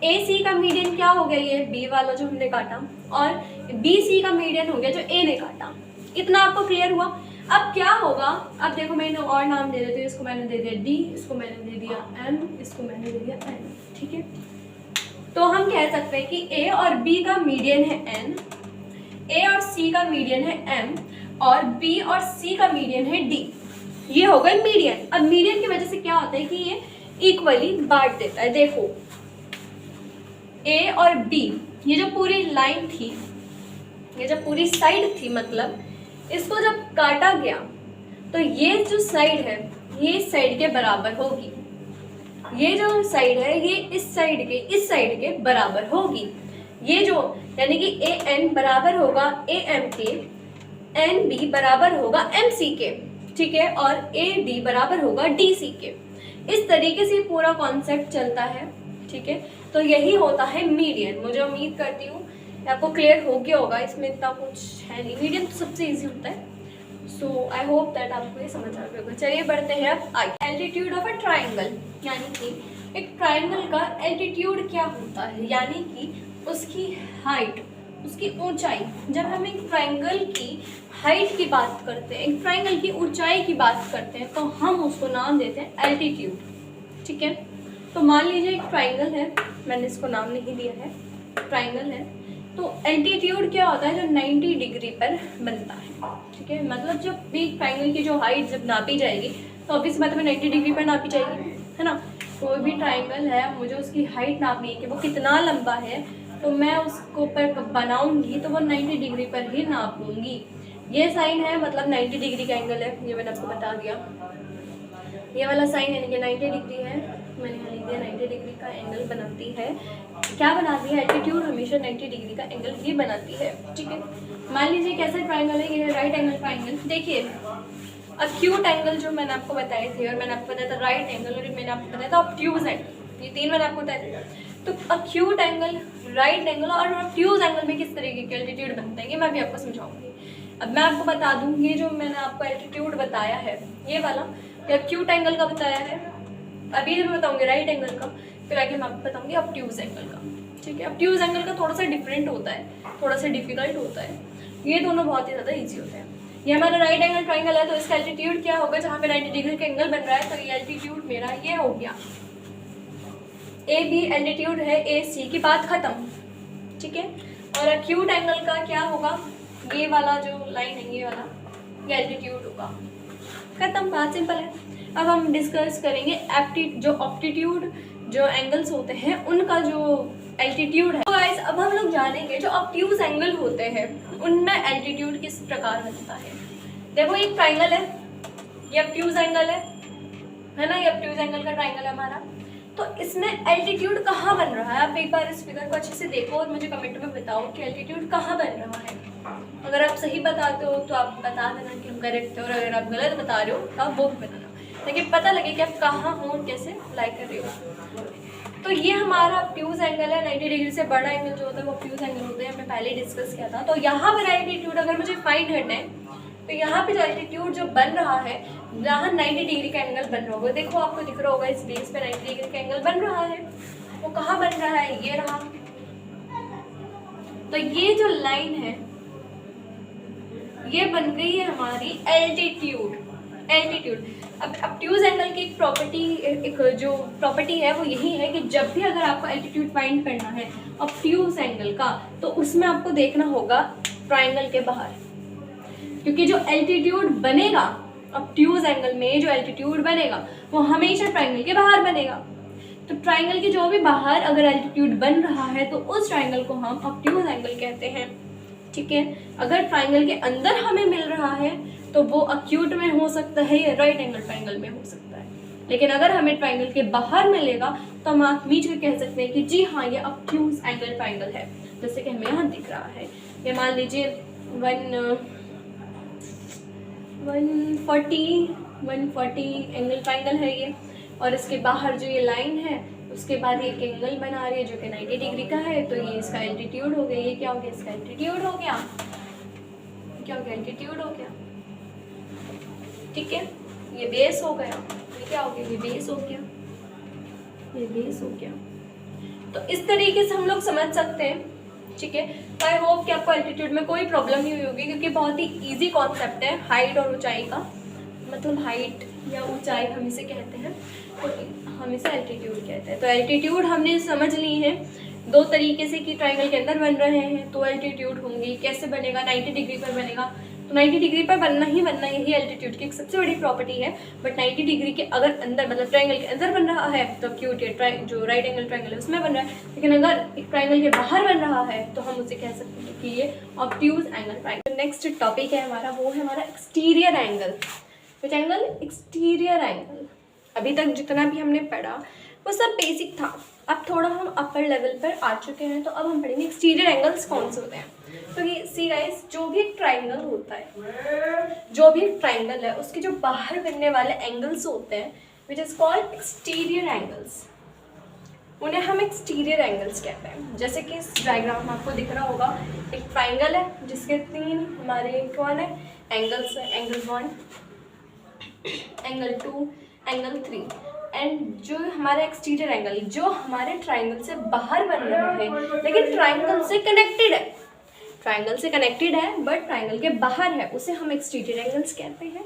AC का मीडियन क्या हो गया, ये B वाला जो हमने काटा, और BC का मीडियन हो गया जो A ने काटा। इतना आपको क्लियर हुआ। अब क्या होगा, अब देखो मैंने और नाम दे देती हूँ, इसको मैंने दे दिया D, इसको मैंने दे दिया M, इसको मैंने दे दिया N, ठीक है। तो हम कह सकते हैं कि A और B का मीडियन है N, A और C का मीडियन है M, और B और C का मीडियन है D। ये हो गए मीडियन। अब मीडियन की वजह से क्या होता है कि ये इक्वली बांट देता है। देखो A और B, ये जो पूरी लाइन थी, ये जो पूरी साइड थी, मतलब इसको जब काटा गया तो ये जो साइड है ये इस साइड के बराबर होगी, ये जो साइड है ये इस साइड के बराबर होगी। ये जो यानी कि AN बराबर होगा AM के, NB बराबर होगा MC के, ठीक है, और AD बराबर होगा DC के। इस तरीके से पूरा कॉन्सेप्ट चलता है, ठीक है। तो यही होता है मीडियन। मुझे उम्मीद करती हूँ आपको क्लियर हो गया होगा, इसमें इतना कुछ है नहीं, मीडियन तो सबसे इजी होता है। सो आई होप दैट आपको ये समझ आ गया होगा। चलिए बढ़ते हैं अब आगे। एल्टीट्यूड ऑफ अ ट्राइंगल, यानी कि एक ट्राइंगल का एल्टीट्यूड क्या होता है, यानी कि उसकी हाइट, उसकी ऊंचाई। जब हम एक ट्राइंगल की हाइट की बात करते हैं, एक ट्राइंगल की ऊंचाई की बात करते हैं, तो हम उसको नाम देते हैं एल्टीट्यूड, ठीक है। तो मान लीजिए एक ट्राइंगल है, मैंने इसको नाम नहीं दिया है, ट्राइंगल है, तो एल्टीट्यूड क्या होता है, जो 90 डिग्री पर बनता है, ठीक है। मतलब जब भी ट्राइंगल की जो हाइट जब नापी जाएगी तो ऑब्वियस बात है 90 डिग्री पर नापी जाएगी, है ना। कोई भी ट्राइंगल है, मुझे उसकी हाइट नापनी है कि वो कितना लंबा है, तो मैं उसको पर बनाऊंगी तो वो 90 डिग्री पर ही नाप लूँगी। ये साइन है, मतलब 90 डिग्री का एंगल है, ये मैंने आपको बता दिया। ये वाला साइन यानी कि 90 डिग्री है, मैंने यहाँ लिख दिया 90 डिग्री का एंगल बनाती है। क्या बनाती है, एल्टीट्यूड हमेशा 90 डिग्री का एंगल ही बनाती है, ठीक है। मान लीजिए कैसा ट्राइंगल है, ये राइट एंगल ट्राइंगल। देखिए अक्यूट एंगल जो मैंने आपको बताए थे, और मैंने आपको बताया था राइट एंगल, और मैंने आपको बताया था ऑब्ट्यूज एंगल, ये तीन मैंने आपको बताया था। तो अक्यूट एंगल, राइट एंगल और ऑब्ट्यूज एंगल में किस तरीके के एल्टीट्यूड बनते हैं ये मैं भी आपको समझाऊंगी। अब मैं आपको बता दूं, ये जो मैंने आपको एल्टीट्यूड बताया है, ये वाला अक्यूट एंगल का बताया है, अभी जो मैं बताऊंगी राइट एंगल का, फिर आगे मैं आपको बताऊंगी ऑब्ट्यूज एंगल का, ठीक है। ऑब्ट्यूज एंगल का थोड़ा सा डिफरेंट होता है, थोड़ा सा डिफिकल्ट होता है, ये दोनों बहुत ही ज़्यादा ईजी होते हैं। ये हमारा राइट एंगल ट्राइंगल है, तो इसका एल्टीट्यूड क्या होगा, जहाँ पे 90 डिग्री का एंगल बन रहा है, तो ये एल्टीट्यूड मेरा ये हो गया। ए बी एल्टीट्यूड है ए सी की बात खत्म, ठीक है। और अक्यूट एंगल का क्या होगा, ये वाला जो लाइन है, ये वाला, ये एल्टीट्यूड होगा, खत्म, बात सिंपल है। अब हम डिस्कस करेंगे जो ऑप्टीट्यूड जो एंगल्स होते हैं उनका जो एल्टीट्यूड है। तो गाइस अब हम लोग जानेंगे जो ऑब्ट्यूज एंगल होते हैं उनमें एल्टीट्यूड किस प्रकार बनता है। देखो एक ट्राइंगल है, ये ऑब्ट्यूज एंगल है ना, ये ऑब्ट्यूज एंगल का ट्राइंगल है हमारा। तो इसमें एल्टीट्यूड कहाँ बन रहा है, आप एक बार इस फिगर को अच्छे से देखो और मुझे कमेंट में बताओ कि एल्टीट्यूड कहाँ बन रहा है। अगर आप सही बताते हो तो आप बता देना कि हम करेक्ट है, और अगर आप गलत बता रहे हो तो आप वो भी बताना, ताकि पता लगे कि आप कहाँ हो और कैसे अप्लाई कर रहे हो। तो ये हमारा ऑब्ट्यूज एंगल है, 90 डिग्री से बड़ा एंगल जो होता है वो ऑब्ट्यूज एंगल होता है, हमने पहले डिस्कस किया था। तो यहाँ पर एल्टीट्यूड अगर मुझे फाइंड करना है तो यहाँ पे जो एल्टीट्यूड जो बन रहा है, जहाँ 90 डिग्री का एंगल बन रहा होगा, देखो आपको दिख रहा होगा इस बेस पे 90 डिग्री का एंगल बन रहा है, वो कहाँ बन रहा है, ये रहा। तो ये जो लाइन है ये बन गई है हमारी एल्टीट्यूड। अब ऑब्ट्यूज एंगल की एक प्रॉपर्टी, एक जो प्रॉपर्टी है वो यही है कि जब भी अगर आपको एल्टीट्यूड फाइंड करना है ऑब्ट्यूज एंगल का, तो उसमें आपको देखना होगा ट्राइंगल के बाहर, क्योंकि जो एल्टीट्यूड बनेगा ऑब्ट्यूज एंगल में, जो एल्टीट्यूड बनेगा वो हमेशा ट्राइंगल के बाहर बनेगा। तो ट्राइंगल के जो भी बाहर अगर एल्टीट्यूड बन रहा है तो उस ट्राइंगल को हम ऑब्ट्यूज एंगल कहते हैं, ठीक है। अगर ट्राइंगल के अंदर हमें मिल रहा है तो वो अक्यूट में हो सकता है या राइट एंगल ट्राइंगल में हो सकता है, लेकिन अगर हमें ट्राइंगल के बाहर मिलेगा तो हम आँख मीच कर कह सकते हैं कि जी हाँ ये ऑब्ट्यूज एंगल ट्राइंगल है, जैसे कि हमें यहाँ दिख रहा है। ये मान लीजिए 140 एंगल ट्राइंगल है ये, और इसके बाहर जो ये लाइन है उसके बाद एक एंगल बना रही है जो कि 90 डिग्री का है, तो ये इसका एल्टीट्यूड हो गया। ये क्या हो गया, इसका एल्टीट्यूड हो गया, क्या हो गया, एल्टीट्यूड हो गया, ठीक है। ये बेस हो गया, ये क्या हो गया, ये बेस हो गया, ये बेस हो गया। तो इस तरीके से हम लोग समझ सकते हैं, ठीक है। तो आई होप कि आपको एल्टीट्यूड में कोई प्रॉब्लम नहीं हुई होगी, क्योंकि बहुत ही इजी कॉन्सेप्ट है हाइट और ऊंचाई का, मतलब हाइट या ऊंचाई हम इसे कहते हैं, तो हम इसे एल्टीट्यूड कहते हैं। तो एल्टीट्यूड हमने समझ ली है दो तरीके से कि ट्राइंगल के अंदर बन रहे हैं तो एल्टीट्यूड होंगी, कैसे बनेगा, 90 डिग्री पर बनेगा, तो 90 डिग्री पर बनना ही बनना, यही एल्टीट्यूड की एक सबसे बड़ी प्रॉपर्टी है। बट 90 डिग्री के अगर अंदर, मतलब ट्राइंगल के अंदर बन रहा है तो क्यूट जो राइट एंगल ट्राइंगल है उसमें बन रहा है, लेकिन अगर एक ट्राइंगल के बाहर बन रहा है तो हम उसे कह सकते हैं कि ये obtuse angle triangle. Next topic है हमारा, वो है हमारा exterior angle. Which angle, exterior angle. अभी तक जितना भी हमने पढ़ा वो सब बेसिक था, अब थोड़ा हम अपर लेवल पर आ चुके हैं, तो अब हम पढ़ेंगे एक्सटीरियर एंगल्स कौन से होते हैं। तो ये सी गाइस, जो भी एक ट्राइंगल होता है, जो भी एक ट्राइंगल है उसके जो बाहर बनने वाले एंगल्स होते हैं which is called exterior angles, उन्हें हम एक्सटीरियर एंगल्स कहते हैं। जैसे कि इस डायग्राम में आपको दिख रहा होगा, एक ट्राइंगल है जिसके 3 हमारे कौन है एंगल्स है, एंगल 1, एंगल 2, एंगल 3, एंड जो हमारा एक्सटीरियर एंगल जो हमारे ट्राइंगल से बाहर बन रहा है लेकिन ट्राइंगल से कनेक्टेड है, ट्राइंगल से कनेक्टेड है बट ट्राइंगल के बाहर है, उसे हम एक्सटीरियर एंगल्स कहते हैं।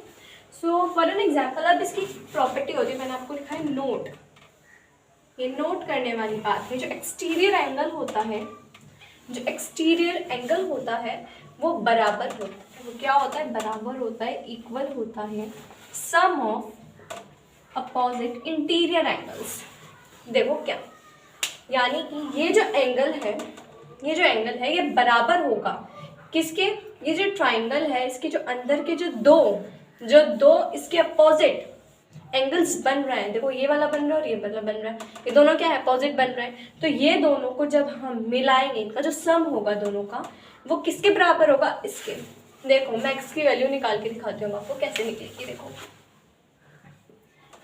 सो फॉर एन एग्जांपल, अब इसकी प्रॉपर्टी होती है, मैंने आपको लिखा है नोट, ये नोट करने वाली बात है। जो एक्सटीरियर एंगल होता है, जो एक्सटीरियर एंगल होता है वो बराबर होता है, वो क्या होता है, बराबर होता है, इक्वल होता है सम ऑफ अपोजिट इंटीरियर एंगल्स। देखो क्या, यानी कि ये जो एंगल है, ये जो एंगल है ये बराबर होगा किसके, ये जो ट्राइंगल है इसके जो अंदर के जो दो इसके अपोजिट एंगल्स बन रहे हैं, देखो ये वाला बन रहा है और ये वाला बन रहा है, ये दोनों क्या है, अपोजिट बन रहे हैं। तो ये दोनों को जब हम मिलाएंगे, इनका जो सम होगा दोनों का वो किसके बराबर होगा, इसके। देखो मैं x की वैल्यू निकाल के दिखाती हूँ आपको कैसे निकलेगी। देखो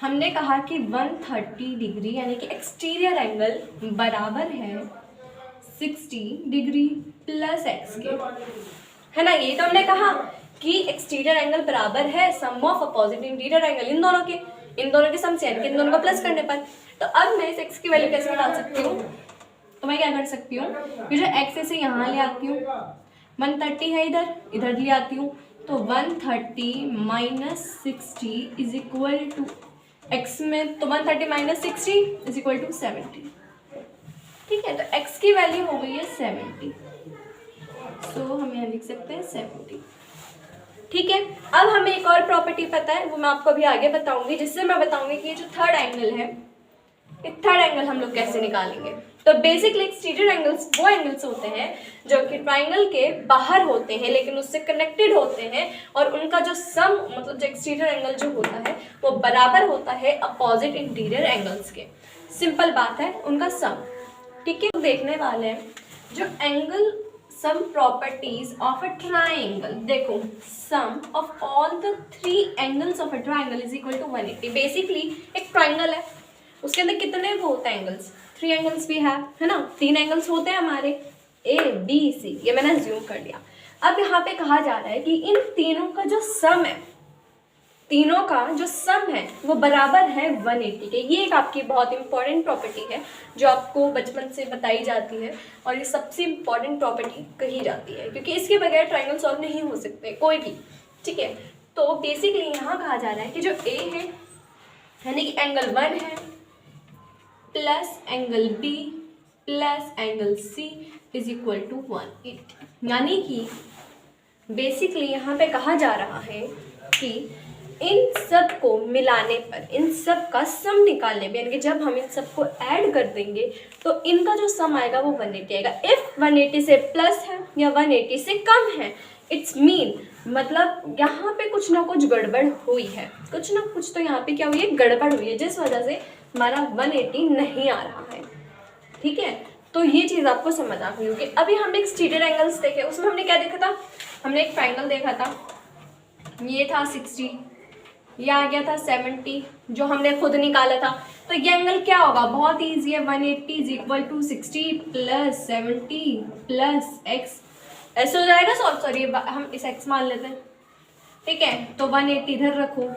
हमने कहा कि 130 डिग्री यानी कि एक्सटीरियर एंगल बराबर है 60 डिग्री प्लस एक्स के, है ना। ये तो हमने कहा कि एक्सटीरियर एंगल बराबर है सम ऑफ अपोजिट इंटीरियर एंगल, इन दोनों के सम से, यानी कि इन दोनों को प्लस करने पर। तो अब मैं इस एक्स की वैल्यू कैसे निकाल सकती हूँ, तो मैं क्या कर सकती हूँ, कि जो एक्स से यहाँ ले आती हूँ, 130 है इधर ले आती हूँ, तो 130 minus 60 is equal to x में, तो 130 माइनस 60 इज इक्वल टू 70, ठीक है। तो x की वैल्यू हो गई है 70, सो हम यहाँ लिख सकते हैं 70, ठीक है। अब हमें एक और प्रॉपर्टी पता है, वो मैं आपको अभी आगे बताऊंगी, जिससे मैं बताऊंगी कि ये जो थर्ड एंगल है, ये थर्ड एंगल हम लोग कैसे निकालेंगे। तो बेसिकली एक्सटीरियर एंगल्स वो एंगल्स होते हैं जो कि ट्राइंगल के बाहर होते हैं लेकिन उससे कनेक्टेड होते हैं, और उनका जो सम मतलब जो एक्सटीरियर एंगल जो होता है वो बराबर होता है अपोजिट इंटीरियर एंगल्स के। सिंपल बात है, उनका सम। ठीक है, देखने वाले हैं जो angle sum properties of a triangle. देखो, sum of all the 3 angles of a triangle is equal to 180। Basically एक ट्राइंगल है, उसके अंदर कितने वो होते हैं एंगल्स, 3 एंगल्स भी है ना, 3 एंगल्स होते हैं हमारे ए बी सी, ये मैंने अज्यूम कर लिया। अब यहाँ पे कहा जा रहा है कि इन तीनों का जो सम है, तीनों का जो सम है वो बराबर है 180 के। ये एक आपकी बहुत इंपॉर्टेंट प्रॉपर्टी है जो आपको बचपन से बताई जाती है, और ये सबसे इंपॉर्टेंट प्रॉपर्टी कही जाती है क्योंकि इसके बगैर ट्राइंगल सॉल्व नहीं हो सकते कोई भी। ठीक है, तो बेसिकली यहाँ कहा जा रहा है कि जो ए है यानी कि एंगल 1 है plus angle B plus angle C is equal to 180। यानी कि बेसिकली यहाँ पे कहा जा रहा है कि इन सब को मिलाने पर, इन सब का सम निकालने पर, यानी कि जब हम इन सब को ऐड कर देंगे तो इनका जो सम आएगा वो 180 आएगा। इफ 180 से प्लस है या 180 से कम है, इट्स मीन मतलब यहाँ पे कुछ ना कुछ गड़बड़ हुई है, कुछ ना कुछ तो यहाँ पे क्या हुई है, गड़बड़ हुई है, जिस वजह से हमारा 180 नहीं आ रहा है। ठीक है, तो ये चीज़ आपको समझ आ गई होगी। अभी हमने एक्सटीरियर एंगल्स देखे, उसमें हमने क्या देखा था, हमने एक ट्राइंगल देखा था, ये था 60, ये आ गया था 70 जो हमने खुद निकाला था। तो ये एंगल क्या होगा, बहुत ईजी है, 180 is equal to 60 plus 70 plus x, ऐसे हो जाएगा सॉल्व। सॉरी हम इस एक्स मान लेते हैं। ठीक है, तो 180 इधर रखो,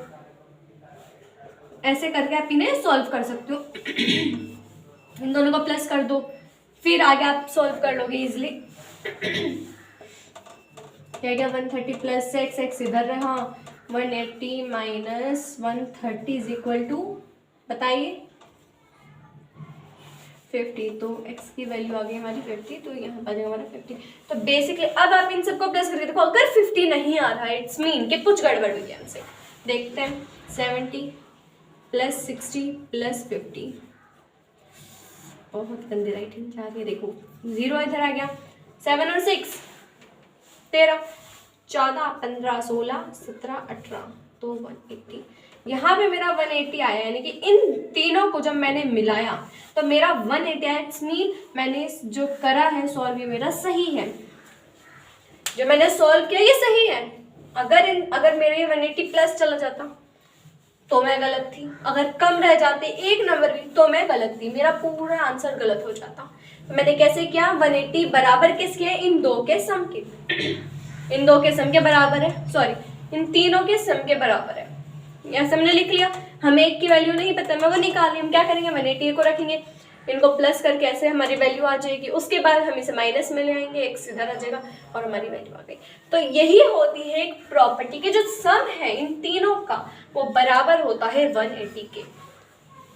ऐसे करके आप इन्हें सॉल्व कर सकते हो। इन दोनों को प्लस कर दो, फिर आगे आप सॉल्व कर लोगे इजिली। क्या गया 130 प्लस एक्स, एक्स इधर रहा, 180 माइनस 130 इज इक्वल टू, बताइए 50। तो x की वैल्यू आ गई हमारी 50, तो यहाँ पर आ जाएगा हमारा 50। तो बेसिकली अब आप इन सबको प्लस करके देखो, अगर 50 नहीं आ रहा है इट्स मीन कि कुछ गड़बड़ हुई है हमसे। देखते हैं 70 प्लस 60 प्लस 50, बहुत गंदी राइटिंग जा रही है, देखो 0 इधर आ गया, 7 और 6 13, 14 15 16 17 18, तो 180। यहाँ पे मेरा 180 आया, यानी कि इन तीनों को जब मैंने मिलाया तो मेरा 180 आया। इट्स मीन मैंने जो करा है सॉल्व ये मेरा सही है, जो मैंने सॉल्व किया ये सही है। अगर मेरा ये 180 प्लस चला जाता तो मैं गलत थी, अगर कम रह जाते एक नंबर भी तो मैं गलत थी, मेरा पूरा आंसर गलत हो जाता। तो मैंने कैसे किया, 180 बराबर किसके है, इन दो के सम के, इन दो के सम के बराबर है, सॉरी इन तीनों के सम के बराबर है। ऐसे हमने लिख लिया, हमें एक की वैल्यू नहीं पता, मैं वो निकाली, हम क्या करेंगे 180 को रखेंगे, इनको प्लस करके ऐसे हमारी वैल्यू आ जाएगी, उसके बाद हम इसे माइनस में ले आएंगे, एक्स इधर आ जाएगा और हमारी वैल्यू आ गई। तो यही होती है एक प्रॉपर्टी के जो सम है इन तीनों का वो बराबर होता है 180 के।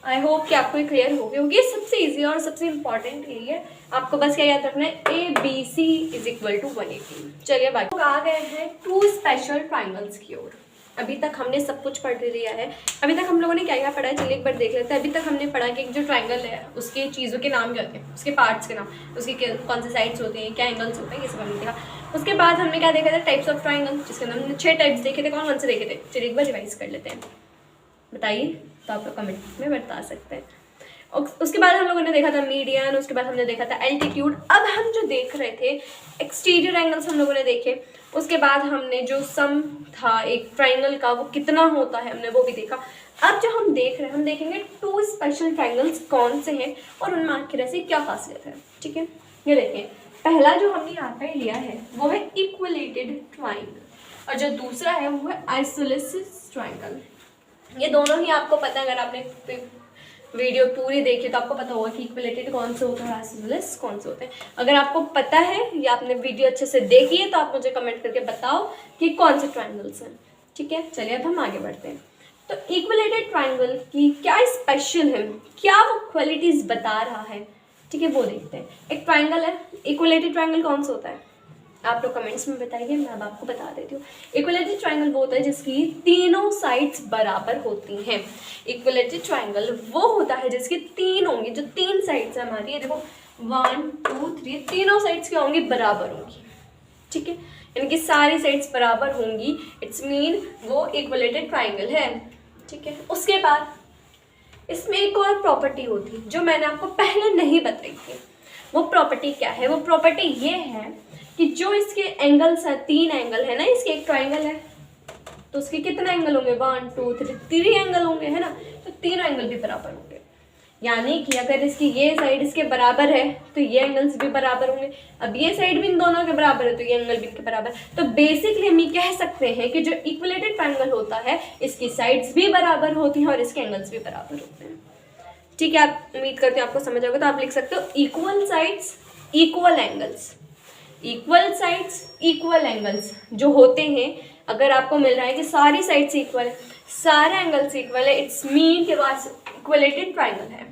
आई होप कि आपको क्लियर हो गई होगी। ये सबसे इजी और सबसे इंपॉर्टेंट यही है, आपको बस क्या याद रखना है, A B C is equal to 180। चलिए बाकी आ गए हैं 2 स्पेशल ट्राइंगल्स की ओर। अभी तक हमने सब कुछ पढ़ लिया है, अभी तक हम लोगों ने क्या क्या पढ़ा है, चलिए एक बार देख लेते हैं। अभी तक हमने पढ़ा कि जो ट्राइंगल है उसके चीज़ों के नाम क्या होते हैं, उसके पार्ट्स के नाम, उसके कौन से साइड्स होते हैं, क्या एंगल्स होते हैं, ये सब हमने देखा। उसके बाद हमने क्या देखा था, टाइप्स ऑफ ट्राइंगल, जिसके अंदर हमने 6 टाइप्स देखे थे। कौन कौन से देखे थे, चलिए एक बार रिवाइज कर लेते हैं, बताइए, तो आप लोग कमेंट में बता सकते हैं। उसके बाद हम लोगों ने देखा था मीडियन, उसके बाद हमने देखा था एल्टीट्यूड। अब हम जो देख रहे थे एक्सटीरियर एंगल्स हम लोगों ने देखे, उसके बाद हमने जो सम था एक ट्राइंगल का वो कितना होता है हमने वो भी देखा। अब जो हम देख रहे हैं, हम देखेंगे 2 स्पेशल ट्राइंगल्स कौन से हैं और उनमें आखिर ऐसी क्या खासियत है। ठीक है, ये देखें, पहला जो हमने यहाँ पर लिया है वो है इक्विलेटेड ट्राइंगल और जो दूसरा है वो है आइसोलेसिस ट्राइंगल। ये दोनों ही आपको पता है, अगर आपने वीडियो पूरी देखी तो आपको पता होगा कि इक्विलेटेड कौन से होते हैं और आइसोलेसिस कौन से होते हैं। अगर आपको पता है या आपने वीडियो अच्छे से देखी है तो आप मुझे कमेंट करके बताओ कि कौन से ट्राइंगल्स हैं। ठीक है, चलिए अब हम आगे बढ़ते हैं। तो इक्विलेटेड ट्राइंगल की क्या स्पेशल है, क्या वो क्वालिटीज़ बता रहा है, ठीक है, वो देखते हैं। एक ट्राइंगल है, इक्विलेटेड ट्राइंगल कौन सा होता है आप लोग कमेंट्स में बताइए, मैं अब आपको बता देती हूँ। इक्विलेटेड ट्राइंगल वो होता है जिसकी तीनों साइड्स बराबर होती हैं। इक्विलेटेड ट्राइंगल वो होता है जिसकी तीनों, ये जो 3 साइड्स हैं हमारी, ये देखो 1 2 3 तीनों साइड्स क्या होंगी, बराबर होंगी। ठीक है, यानी कि सारी साइड्स बराबर होंगी, इट्स मीन वो इक्वलेटेड ट्राइंगल है। ठीक है, उसके बाद इसमें एक और प्रॉपर्टी होती है जो मैंने आपको पहले नहीं बताई थी। वो प्रॉपर्टी क्या है? वो प्रॉपर्टी ये है कि जो इसके एंगल्स हैं, 3 एंगल है ना, इसके एक ट्राइंगल है तो उसके कितने एंगल होंगे, 1 2 3 एंगल होंगे, है ना। तो तीनों एंगल भी बराबर होंगे, यानी कि अगर इसकी ये साइड इसके बराबर है तो ये एंगल्स भी बराबर होंगे। अब ये साइड भी इन दोनों के बराबर है तो ये एंगल भी इनके बराबर। तो बेसिकली हम ये कह सकते हैं कि जो इक्वलेटेड ट्राइंगल होता है इसकी साइड्स भी बराबर होती हैं और इसके एंगल्स भी बराबर होते हैं। ठीक है, आप उम्मीद करते हैं आपको समझ आएगा। तो आप लिख सकते हो equal sides equal angles. Equal sides equal angles जो होते हैं, अगर आपको मिल रहा है कि सारी साइड्स इक्वल है, सारे एंगल्स इक्वल है, इट्स मीन के पास इक्वलेटेड ट्राइंगल है।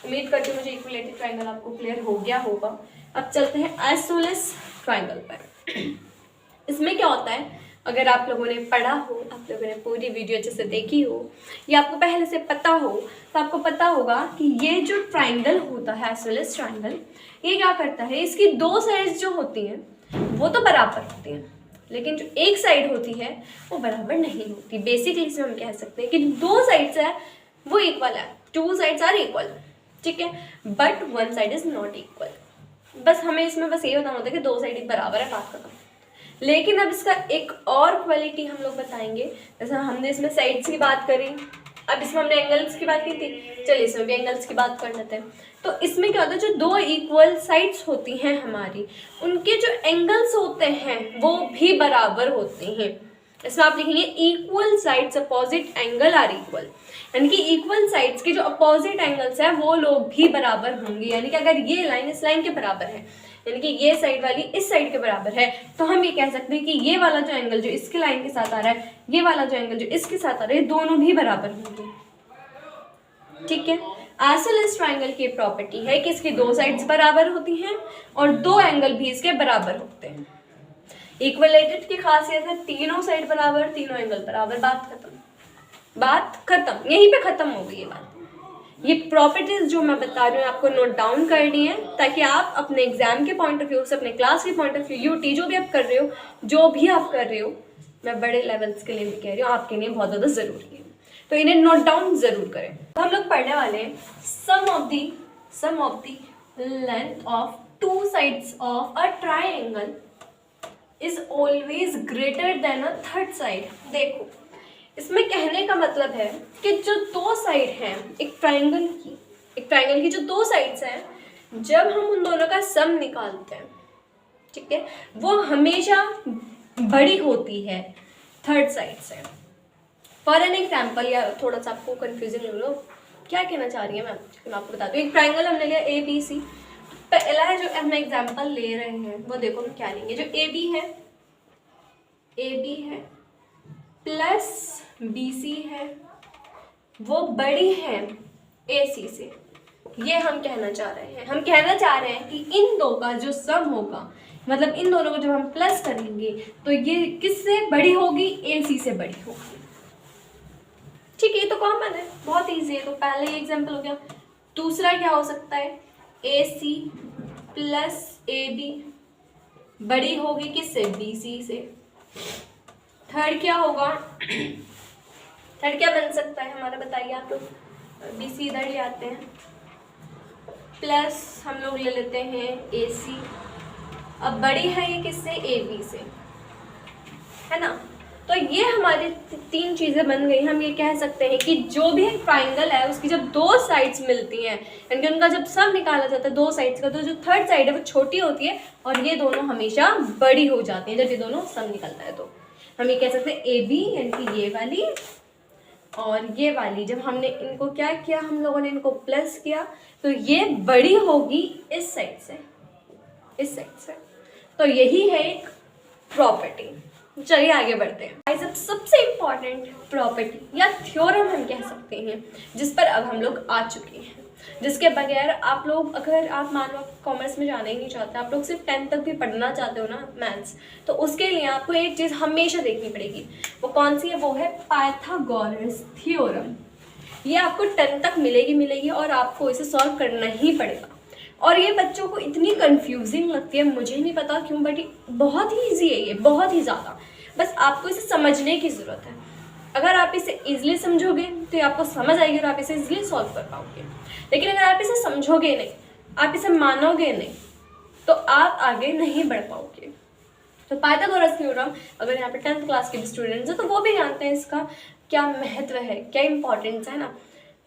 उम्मीद करती हूँ मुझे इक्वलेटेड ट्राइंगल आपको क्लियर हो गया होगा। अब चलते हैं आइसोसेलेस ट्राइंगल पर। इसमें क्या होता है, अगर आप लोगों ने पढ़ा हो, आप लोगों ने पूरी वीडियो अच्छे से देखी हो या आपको पहले से पता हो, तो आपको पता होगा कि ये जो ट्राइंगल होता है आइसोसेलेस ट्राइंगल, ये क्या करता है, इसकी 2 साइड्स जो होती हैं वो तो बराबर होती हैं, लेकिन जो एक साइड होती है वो बराबर नहीं होती। बेसिकली इसमें हम कह सकते हैं कि 2 साइड्स है वो इक्वल है, 2 साइड्स आर इक्वल। ठीक है, but 1 side is not equal. बस हमें इसमें बस ये बताना होता है कि 2 साइड बराबर है, बात खत्म। लेकिन अब इसका एक और क्वालिटी हम लोग बताएंगे। जैसे हमने इसमें साइड्स की बात करी, अब इसमें हमने एंगल्स की बात की थी, चलिए इसमें भी एंगल्स की बात कर लेते हैं। तो इसमें क्या होता है, जो 2 इक्वल साइड्स होती हैं हमारी, उनके जो एंगल्स होते हैं वो भी बराबर होते हैं। इसमें आप लिखेंगे equal sides opposite angle are equal, यानी कि इक्वल साइड्स के जो अपोजिट एंगल्स हैं वो लोग भी बराबर होंगे। यानी कि अगर ये लाइन इस लाइन के बराबर है, यानी कि ये साइड वाली इस साइड के बराबर है, तो हम ये कह सकते हैं कि ये वाला जो एंगल जो इसके लाइन के साथ आ रहा है, ये वाला जो एंगल जो इसके साथ आ रहा है, दोनों भी बराबर होंगे। ठीक है, आइसोसेलेस ट्राइंगल की प्रॉपर्टी है कि इसकी 2 साइड्स बराबर होती हैं और 2 एंगल भी इसके बराबर होते हैं। इक्वलेटेड की खासियत है तीनों साइड बराबर, तीनों एंगल बराबर, बात खत्म, बात खत्म, यहीं पे खत्म हो गई ये बात। ये प्रॉपर्टीज जो मैं बता रही हूँ आपको नोट डाउन करनी है, ताकि आप अपने एग्जाम के पॉइंट ऑफ व्यू से, अपने क्लास के पॉइंट ऑफ व्यू, यूटी जो भी आप कर रहे हो, जो भी आप कर रहे हो, मैं बड़े लेवल्स के लिए भी कह रही हूँ, आपके लिए बहुत ज़्यादा ज़रूरी है, तो इन्हें नोट डाउन ज़रूर करें। तो हम लोग पढ़ने वाले हैं sum of the length of 2 sides of a triangle is always greater than a third side. देखो, इसमें कहने का मतलब है कि जो 2 साइड हैं एक ट्राइंगल की जो 2 साइड्स हैं, जब हम उन दोनों का सम निकालते हैं, ठीक है, वो हमेशा बड़ी होती है थर्ड साइड से। फॉर एन एग्जाम्पल, या थोड़ा सा आपको कंफ्यूजन हो लो क्या कहना चाह रही है मैं आपको बता दूँ। एक ट्राइंगल हमने लिया ABC, पहला जो हम एग्जाम्पल ले रहे हैं वो देखो हम क्या लेंगे, जो AB है प्लस BC है, वो बड़ी है AC से। ये हम कहना चाह रहे हैं, कि इन 2 का जो सम होगा, मतलब इन दोनों को जब हम प्लस करेंगे तो ये किससे बड़ी होगी, AC से बड़ी होगी। ठीक है, ये तो कॉमन है, बहुत ईजी है। तो पहले ये एग्जाम्पल हो गया। दूसरा क्या हो सकता है, AC प्लस AB बड़ी होगी किससे, BC से। थर्ड क्या होगा, थर्ड क्या बन सकता है हमारा, बताइए आप लोग। BC इधर ले आते हैं, प्लस हम लोग ले लेते हैं AC। अब बड़ी है ये किससे, AB से, है ना। तो ये हमारी 3 चीज़ें बन गई। हम ये कह सकते हैं कि जो भी एक ट्राइंगल है उसकी जब 2 साइड्स मिलती हैं, यानी कि उनका जब सम निकाला जाता है 2 साइड्स का, तो जो थर्ड साइड है वो छोटी होती है और ये दोनों हमेशा बड़ी हो जाती हैं जब ये दोनों सम निकलता है। तो हम ये कह सकते हैं AB यानी कि ये वाली और ये वाली, जब हमने इनको क्या किया, हम लोगों ने इनको प्लस किया, तो ये बड़ी होगी इस साइड से, इस साइड से। तो यही है एक प्रॉपर्टी। चलिए आगे बढ़ते हैं। गाइस, अब सबसे इम्पॉर्टेंट प्रॉपर्टी या थ्योरम हम कह सकते हैं, जिस पर अब हम लोग आ चुके हैं, जिसके बगैर आप लोग, अगर आप मान लो कॉमर्स में जाना ही नहीं चाहते, आप लोग सिर्फ 10th तक भी पढ़ना चाहते हो ना मैथ्स, तो उसके लिए आपको एक चीज़ हमेशा देखनी पड़ेगी। वो कौन सी है, वो है पाइथागोरस थ्योरम। ये आपको 10th तक मिलेगी और आपको इसे सॉल्व करना ही पड़ेगा। और ये बच्चों को इतनी कंफ्यूजिंग लगती है, मुझे नहीं पता क्यों, बट बहुत ही ईजी है ये, बहुत ही ज़्यादा। बस आपको इसे समझने की ज़रूरत है। अगर आप इसे ईजिली समझोगे तो ये आपको समझ आएगी और आप इसे ईजिली सॉल्व कर पाओगे। लेकिन अगर आप इसे समझोगे नहीं, आप इसे मानोगे नहीं, तो आप आगे नहीं बढ़ पाओगे। तो पाइथागोरस थ्योरम, अगर यहाँ पे 10th क्लास के भी स्टूडेंट्स हैं तो वो भी जानते हैं इसका क्या महत्व है, क्या इंपॉर्टेंस है ना।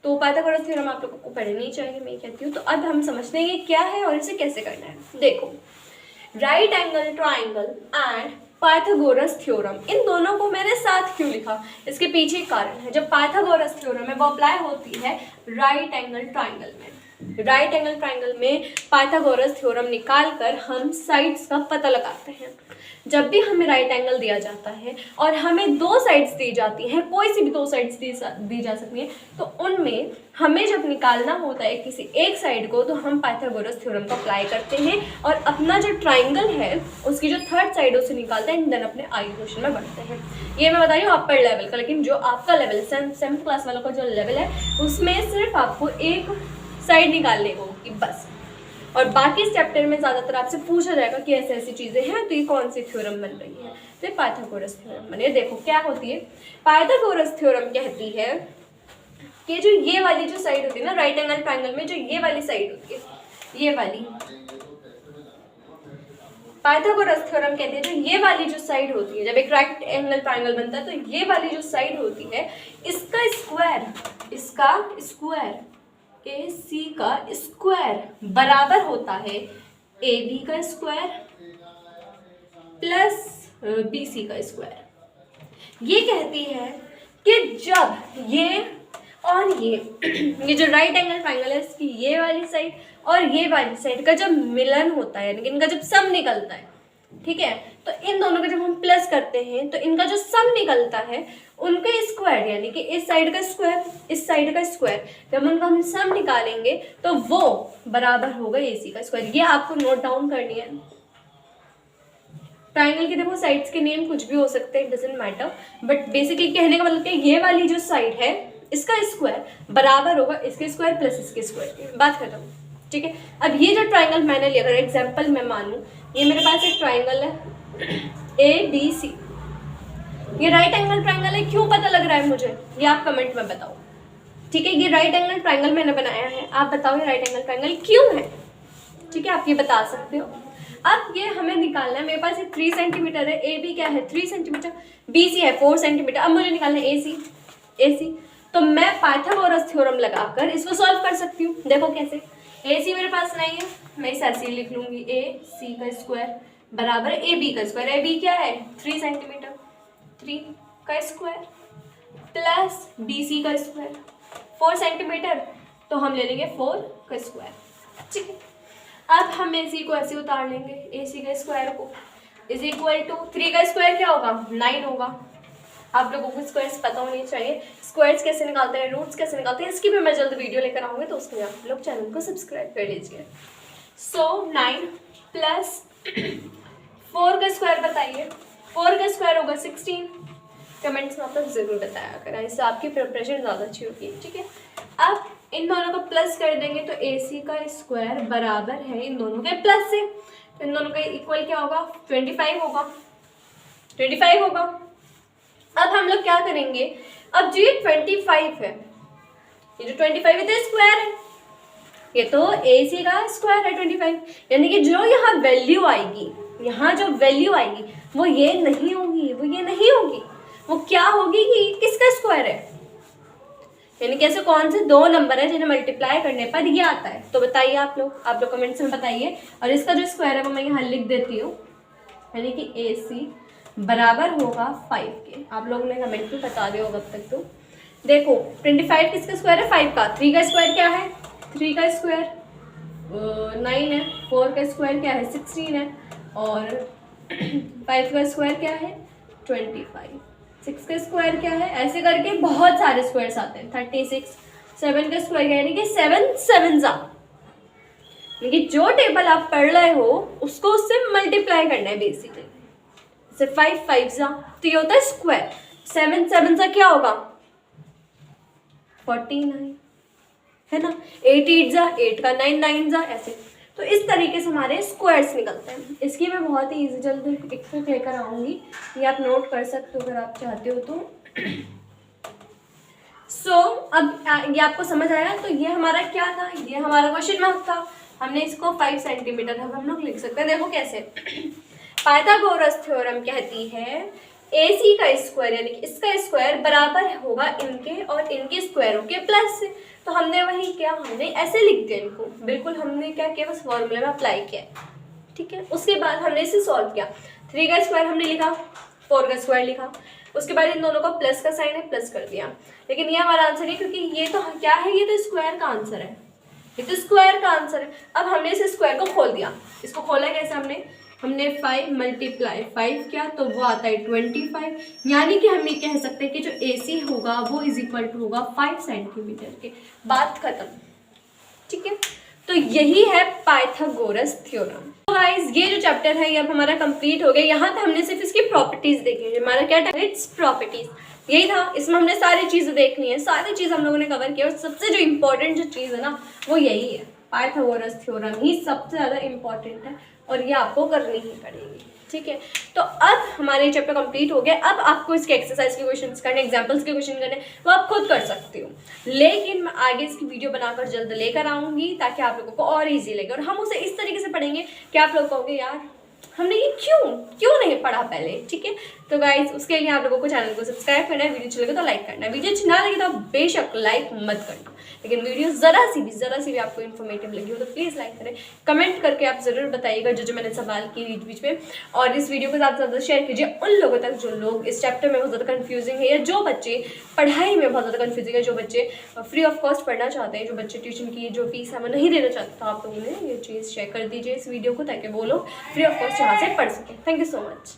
तो पाइथागोरस थ्योरम आप लोगों को पढ़नी चाहिए, मैं कहती हूँ। तो अब हम समझते हैं कि क्या है और इसे कैसे करना है। देखो, right angle triangle and Pythagoras theorem, इन दोनों को मैंने साथ क्यों लिखा, इसके पीछे एक कारण है। जब पाइथागोरस थ्योरम है वो अप्लाई होती है राइट एंगल ट्राइंगल में। राइट एंगल ट्राइंगल में पाइथागोरस थ्योरम निकाल कर हम साइड्स का पता लगाते हैं। जब भी हमें राइट एंगल दिया जाता है और हमें दो साइड्स दी जाती हैं, कोई सी भी दो साइड्स दी जा सकती हैं, तो उनमें हमें जब निकालना होता है किसी एक साइड को, तो हम पाइथागोरस थ्योरम को अप्लाई करते हैं और अपना जो ट्राइंगल है उसकी जो थर्ड साइड उसे निकालते हैं, देन अपने आगे क्वेश्चन में बढ़ते हैं। ये मैं बता रही हूँ अपर लेवल का, लेकिन जो आपका लेवल 7th क्लास वालों का जो लेवल है उसमें सिर्फ आपको एक साइड निकालने को कि बस, और बाकी इस चैप्टर में ज़्यादातर आपसे पूछा जाएगा कि ऐसी ऐसी चीज़ें हैं, तो ये कौन सी थ्योरम बन रही है, तो ये पाइथागोरस थ्योरम बनी है। देखो क्या होती है, पाइथागोरस थ्योरम कहती है कि जो ये वाली जो साइड होती है ना राइट एंगल ट्राइंगल में, जो ये वाली साइड होती है, ये वाली, पाइथागोरस थ्योरम कहती है जो ये वाली जो साइड होती है, जब एक राइट एंगल ट्राइंगल बनता है तो ये वाली जो साइड होती है, इसका स्क्वायर AC का स्क्वायर बराबर होता है AB का स्क्वायर प्लस BC का स्क्वायर। ये कहती है कि जब ये और ये जो राइट एंगल ट्राइंगल है इसकी ये वाली साइड और ये वाली साइड का जब मिलन होता है, यानी कि इनका जब सम निकलता है, ठीक है, तो इन दोनों का जब हम प्लस करते हैं तो इनका जो सम निकलता है उनका स्क्वायर, यानी कि इस साइड का स्क्वायर इस साइड का स्क्वायर, जब उनका हम सम निकालेंगे तो वो बराबर होगा AC का स्क्वायर। ये आपको नोट डाउन करनी है। ट्राइंगल की देखो साइड्स के नेम कुछ भी हो सकते हैं, it doesn't matter, but basically कहने का मतलब ये वाली जो साइड है इसका स्क्वायर बराबर होगा इसके स्क्वायर प्लस इसके स्क्वायर के। बात खत्म, ठीक है। अब ये जो ट्राइंगल मैंने लिया, अगर एग्जाम्पल मैं मानूँ, ये मेरे पास एक ट्राइंगल है ABC, ये राइट एंगल ट्राइंगल है। क्यों पता लग रहा है मुझे, ये आप कमेंट में बताओ, ठीक है। ये राइट एंगल ट्राइंगल मैंने बनाया है, आप बताओ ये राइट एंगल ट्राइंगल क्यों है, ठीक है, आप ये बता सकते हो। अब ये हमें निकालना है, मेरे पास ये 3 सेंटीमीटर है, AB क्या है 3 सेंटीमीटर, BC है 4 सेंटीमीटर। अब मुझे निकालना है AC, तो मैं पाइथागोरस थ्योरम लगाकर इसको सॉल्व कर सकती हूँ। देखो कैसे, AC मेरे पास नहीं है, मैं इसे ऐसे लिख लूंगी, AC का स्क्वायर बराबर AB का स्क्वायर। AB क्या है 3 सेंटीमीटर, 3 का स्क्वायर प्लस BC का स्क्वायर 4 सेंटीमीटर, तो हम ले लेंगे 4 का स्क्वायर, ठीक है। अब हम AC को ऐसे उतार लेंगे, AC का स्क्वायर को इज इक्वल टू 3 का स्क्वायर क्या होगा 9 होगा। आप लोगों को स्क्वायर्स पता होने चाहिए, स्क्वायर्स कैसे निकालते हैं, रूट्स कैसे निकालते हैं, इसकी भी मैं जल्द वीडियो लेकर आऊँगी, तो उसके लिए आप लोग चैनल को सब्सक्राइब कर लीजिए। सो 9 प्लस 4 का स्क्वायर बताइए, 4 का स्क्वायर होगा 16। कमेंट्स में आप लोग जरूर बताया करें, इससे आपकी प्रिपरेशन ज़्यादा अच्छी होगी, ठीक है। अब इन दोनों को प्लस कर देंगे तो AC का स्क्वायर बराबर है इन दोनों के प्लस से, तो इन दोनों का इक्वल क्या होगा 25 होगा, 25 होगा। अब हम लोग क्या करेंगे, अब जो ये 25 है, ये जो 25 है तो स्क्वायर है, ये तो AC का स्क्वायर है 25, यानी कि जो यहाँ वैल्यू आएगी, यहाँ जो वैल्यू आएगी वो ये नहीं होगी, वो ये नहीं होगी, वो क्या होगी कि किसका स्क्वायर है, यानी कि ऐसे कौन से दो नंबर है जिन्हें मल्टीप्लाई करने पर ये आता है। तो बताइए आप लोग कमेंट्स में बताइए। और इसका जो स्क्वायर है वो मैं यहाँ लिख देती हूँ, यानी कि AC बराबर होगा 5 के। आप लोगों ने कमेंट में बता दिया होगा अब तक। तो देखो 25 किसका स्क्वायर है 5 का, 3 का स्क्वायर क्या है 3 का स्क्वायर 9 है, 4 का स्क्वायर क्या है 16 है, और 5 का स्क्वायर क्या है 25, 6 का स्क्वायर क्या है, ऐसे करके बहुत सारे स्क्वायर्स आते हैं 36, 7 का स्क्वायर क्या है, यानी कि 7 7 यानी कि जो टेबल आप पढ़ रहे हो उसको उससे मल्टीप्लाई करना है बेसिकली। जैसे 5 5 तो ये होता है स्क्वायर, 7 7 क्या होगा 49 है ना, 8 8 8 का 9 9 ऐसे तो इस तरीके से हमारे स्क्वायर्स निकलते हैं। इसकी मैं बहुत ही ईजी जल्द एक ट्रिक लेकर आऊँगी, ये आप नोट कर सकते हो अगर आप चाहते हो तो। अब ये आपको समझ आया। तो ये हमारा क्या था, ये हमारा क्वेश्चन मार्क था। हमने इसको 5 सेंटीमीटर हम लोग लिख सकते हैं। देखो कैसे, पाइथागोरस थ्योरम कहती है AC का स्क्वायर यानी कि इसका स्क्वायर बराबर होगा इनके और इनके स्क्वायरों के प्लस से। तो हमने वही क्या, हमने ऐसे लिख दिया इनको, बिल्कुल हमने क्या किया, बस फॉर्मूले में अप्लाई किया, ठीक है। उसके बाद हमने इसे सॉल्व किया। 3 का स्क्वायर हमने लिखा, 4 का स्क्वायर लिखा, उसके बाद इन दोनों का प्लस का साइन है, प्लस कर दिया। लेकिन ये हमारा आंसर है, क्योंकि ये तो क्या है, ये तो स्क्वायर का आंसर है, ये तो स्क्वायर का आंसर है। अब हमने इस स्क्वायर को खोल दिया। इसको खोला कैसे, हमने 5 × 5 किया तो वो आता है 25। यानी कि हम ये कह सकते हैं कि जो AC होगा वो इज इक्वल टू होगा 5 सेंटीमीटर के। बात खत्म, ठीक है। तो यही है पाइथागोरस थ्योरम। तो गाइस ये जो चैप्टर है ये अब हमारा कंप्लीट हो गया। यहाँ पे हमने सिर्फ इसकी प्रॉपर्टीज देखी, हमारा क्या था, इट्स प्रॉपर्टीज, यही था। इसमें हमने सारी चीजें देखनी है, सारी चीज हम लोगों ने कवर किया। और सबसे जो इम्पोर्टेंट जो चीज़ है ना वो यही है, पाइथागोरस थ्योरम ही सबसे ज़्यादा इम्पोर्टेंट है और ये आपको करनी ही पड़ेगी, ठीक है। तो अब हमारे चैप्टर कंप्लीट हो गया। अब आपको इसके एक्सरसाइज के क्वेश्चंस करने, एग्जांपल्स के क्वेश्चन करने, वो आप खुद कर सकते हो। लेकिन मैं आगे इसकी वीडियो बनाकर जल्द लेकर आऊँगी ताकि आप लोगों को और ईजी लगे। और हम उसे इस तरीके से पढ़ेंगे कि आप लोग कहोगे यार हमने ये क्यों नहीं पढ़ा पहले, ठीक है। तो गाइज उसके लिए आप लोगों को चैनल को सब्सक्राइब करना है, वीडियो अच्छी लगे तो लाइक करना है, वीडियो अच्छी ना लगे तो आप बेशक लाइक मत करना। लेकिन वीडियो ज़रा सी भी आपको इन्फॉर्मेटिव लगी हो तो प्लीज़ लाइक करें। कमेंट करके आप ज़रूर बताइएगा जो मैंने सवाल किए बीच बीच में। और इस वीडियो को ज़्यादा से ज़्यादा शेयर कीजिए उन लोगों तक जो लोग इस चैप्टर में बहुत ज़्यादा कन्फ्यूजिंग है, या जो बच्चे पढ़ाई में बहुत ज़्यादा कन्फ्यूजिंग है, जो बच्चे फ्री ऑफ कॉस्ट पढ़ना चाहते हैं, जो बच्चे ट्यूशन की जो फीस है वो नहीं देना चाहते, तो आप लोगों ने ये चीज़ शेयर कर दीजिए इस वीडियो को, ताकि वो लोग फ्री ऑफ कॉस्ट यहाँ से पढ़ सकें। Thank you so much.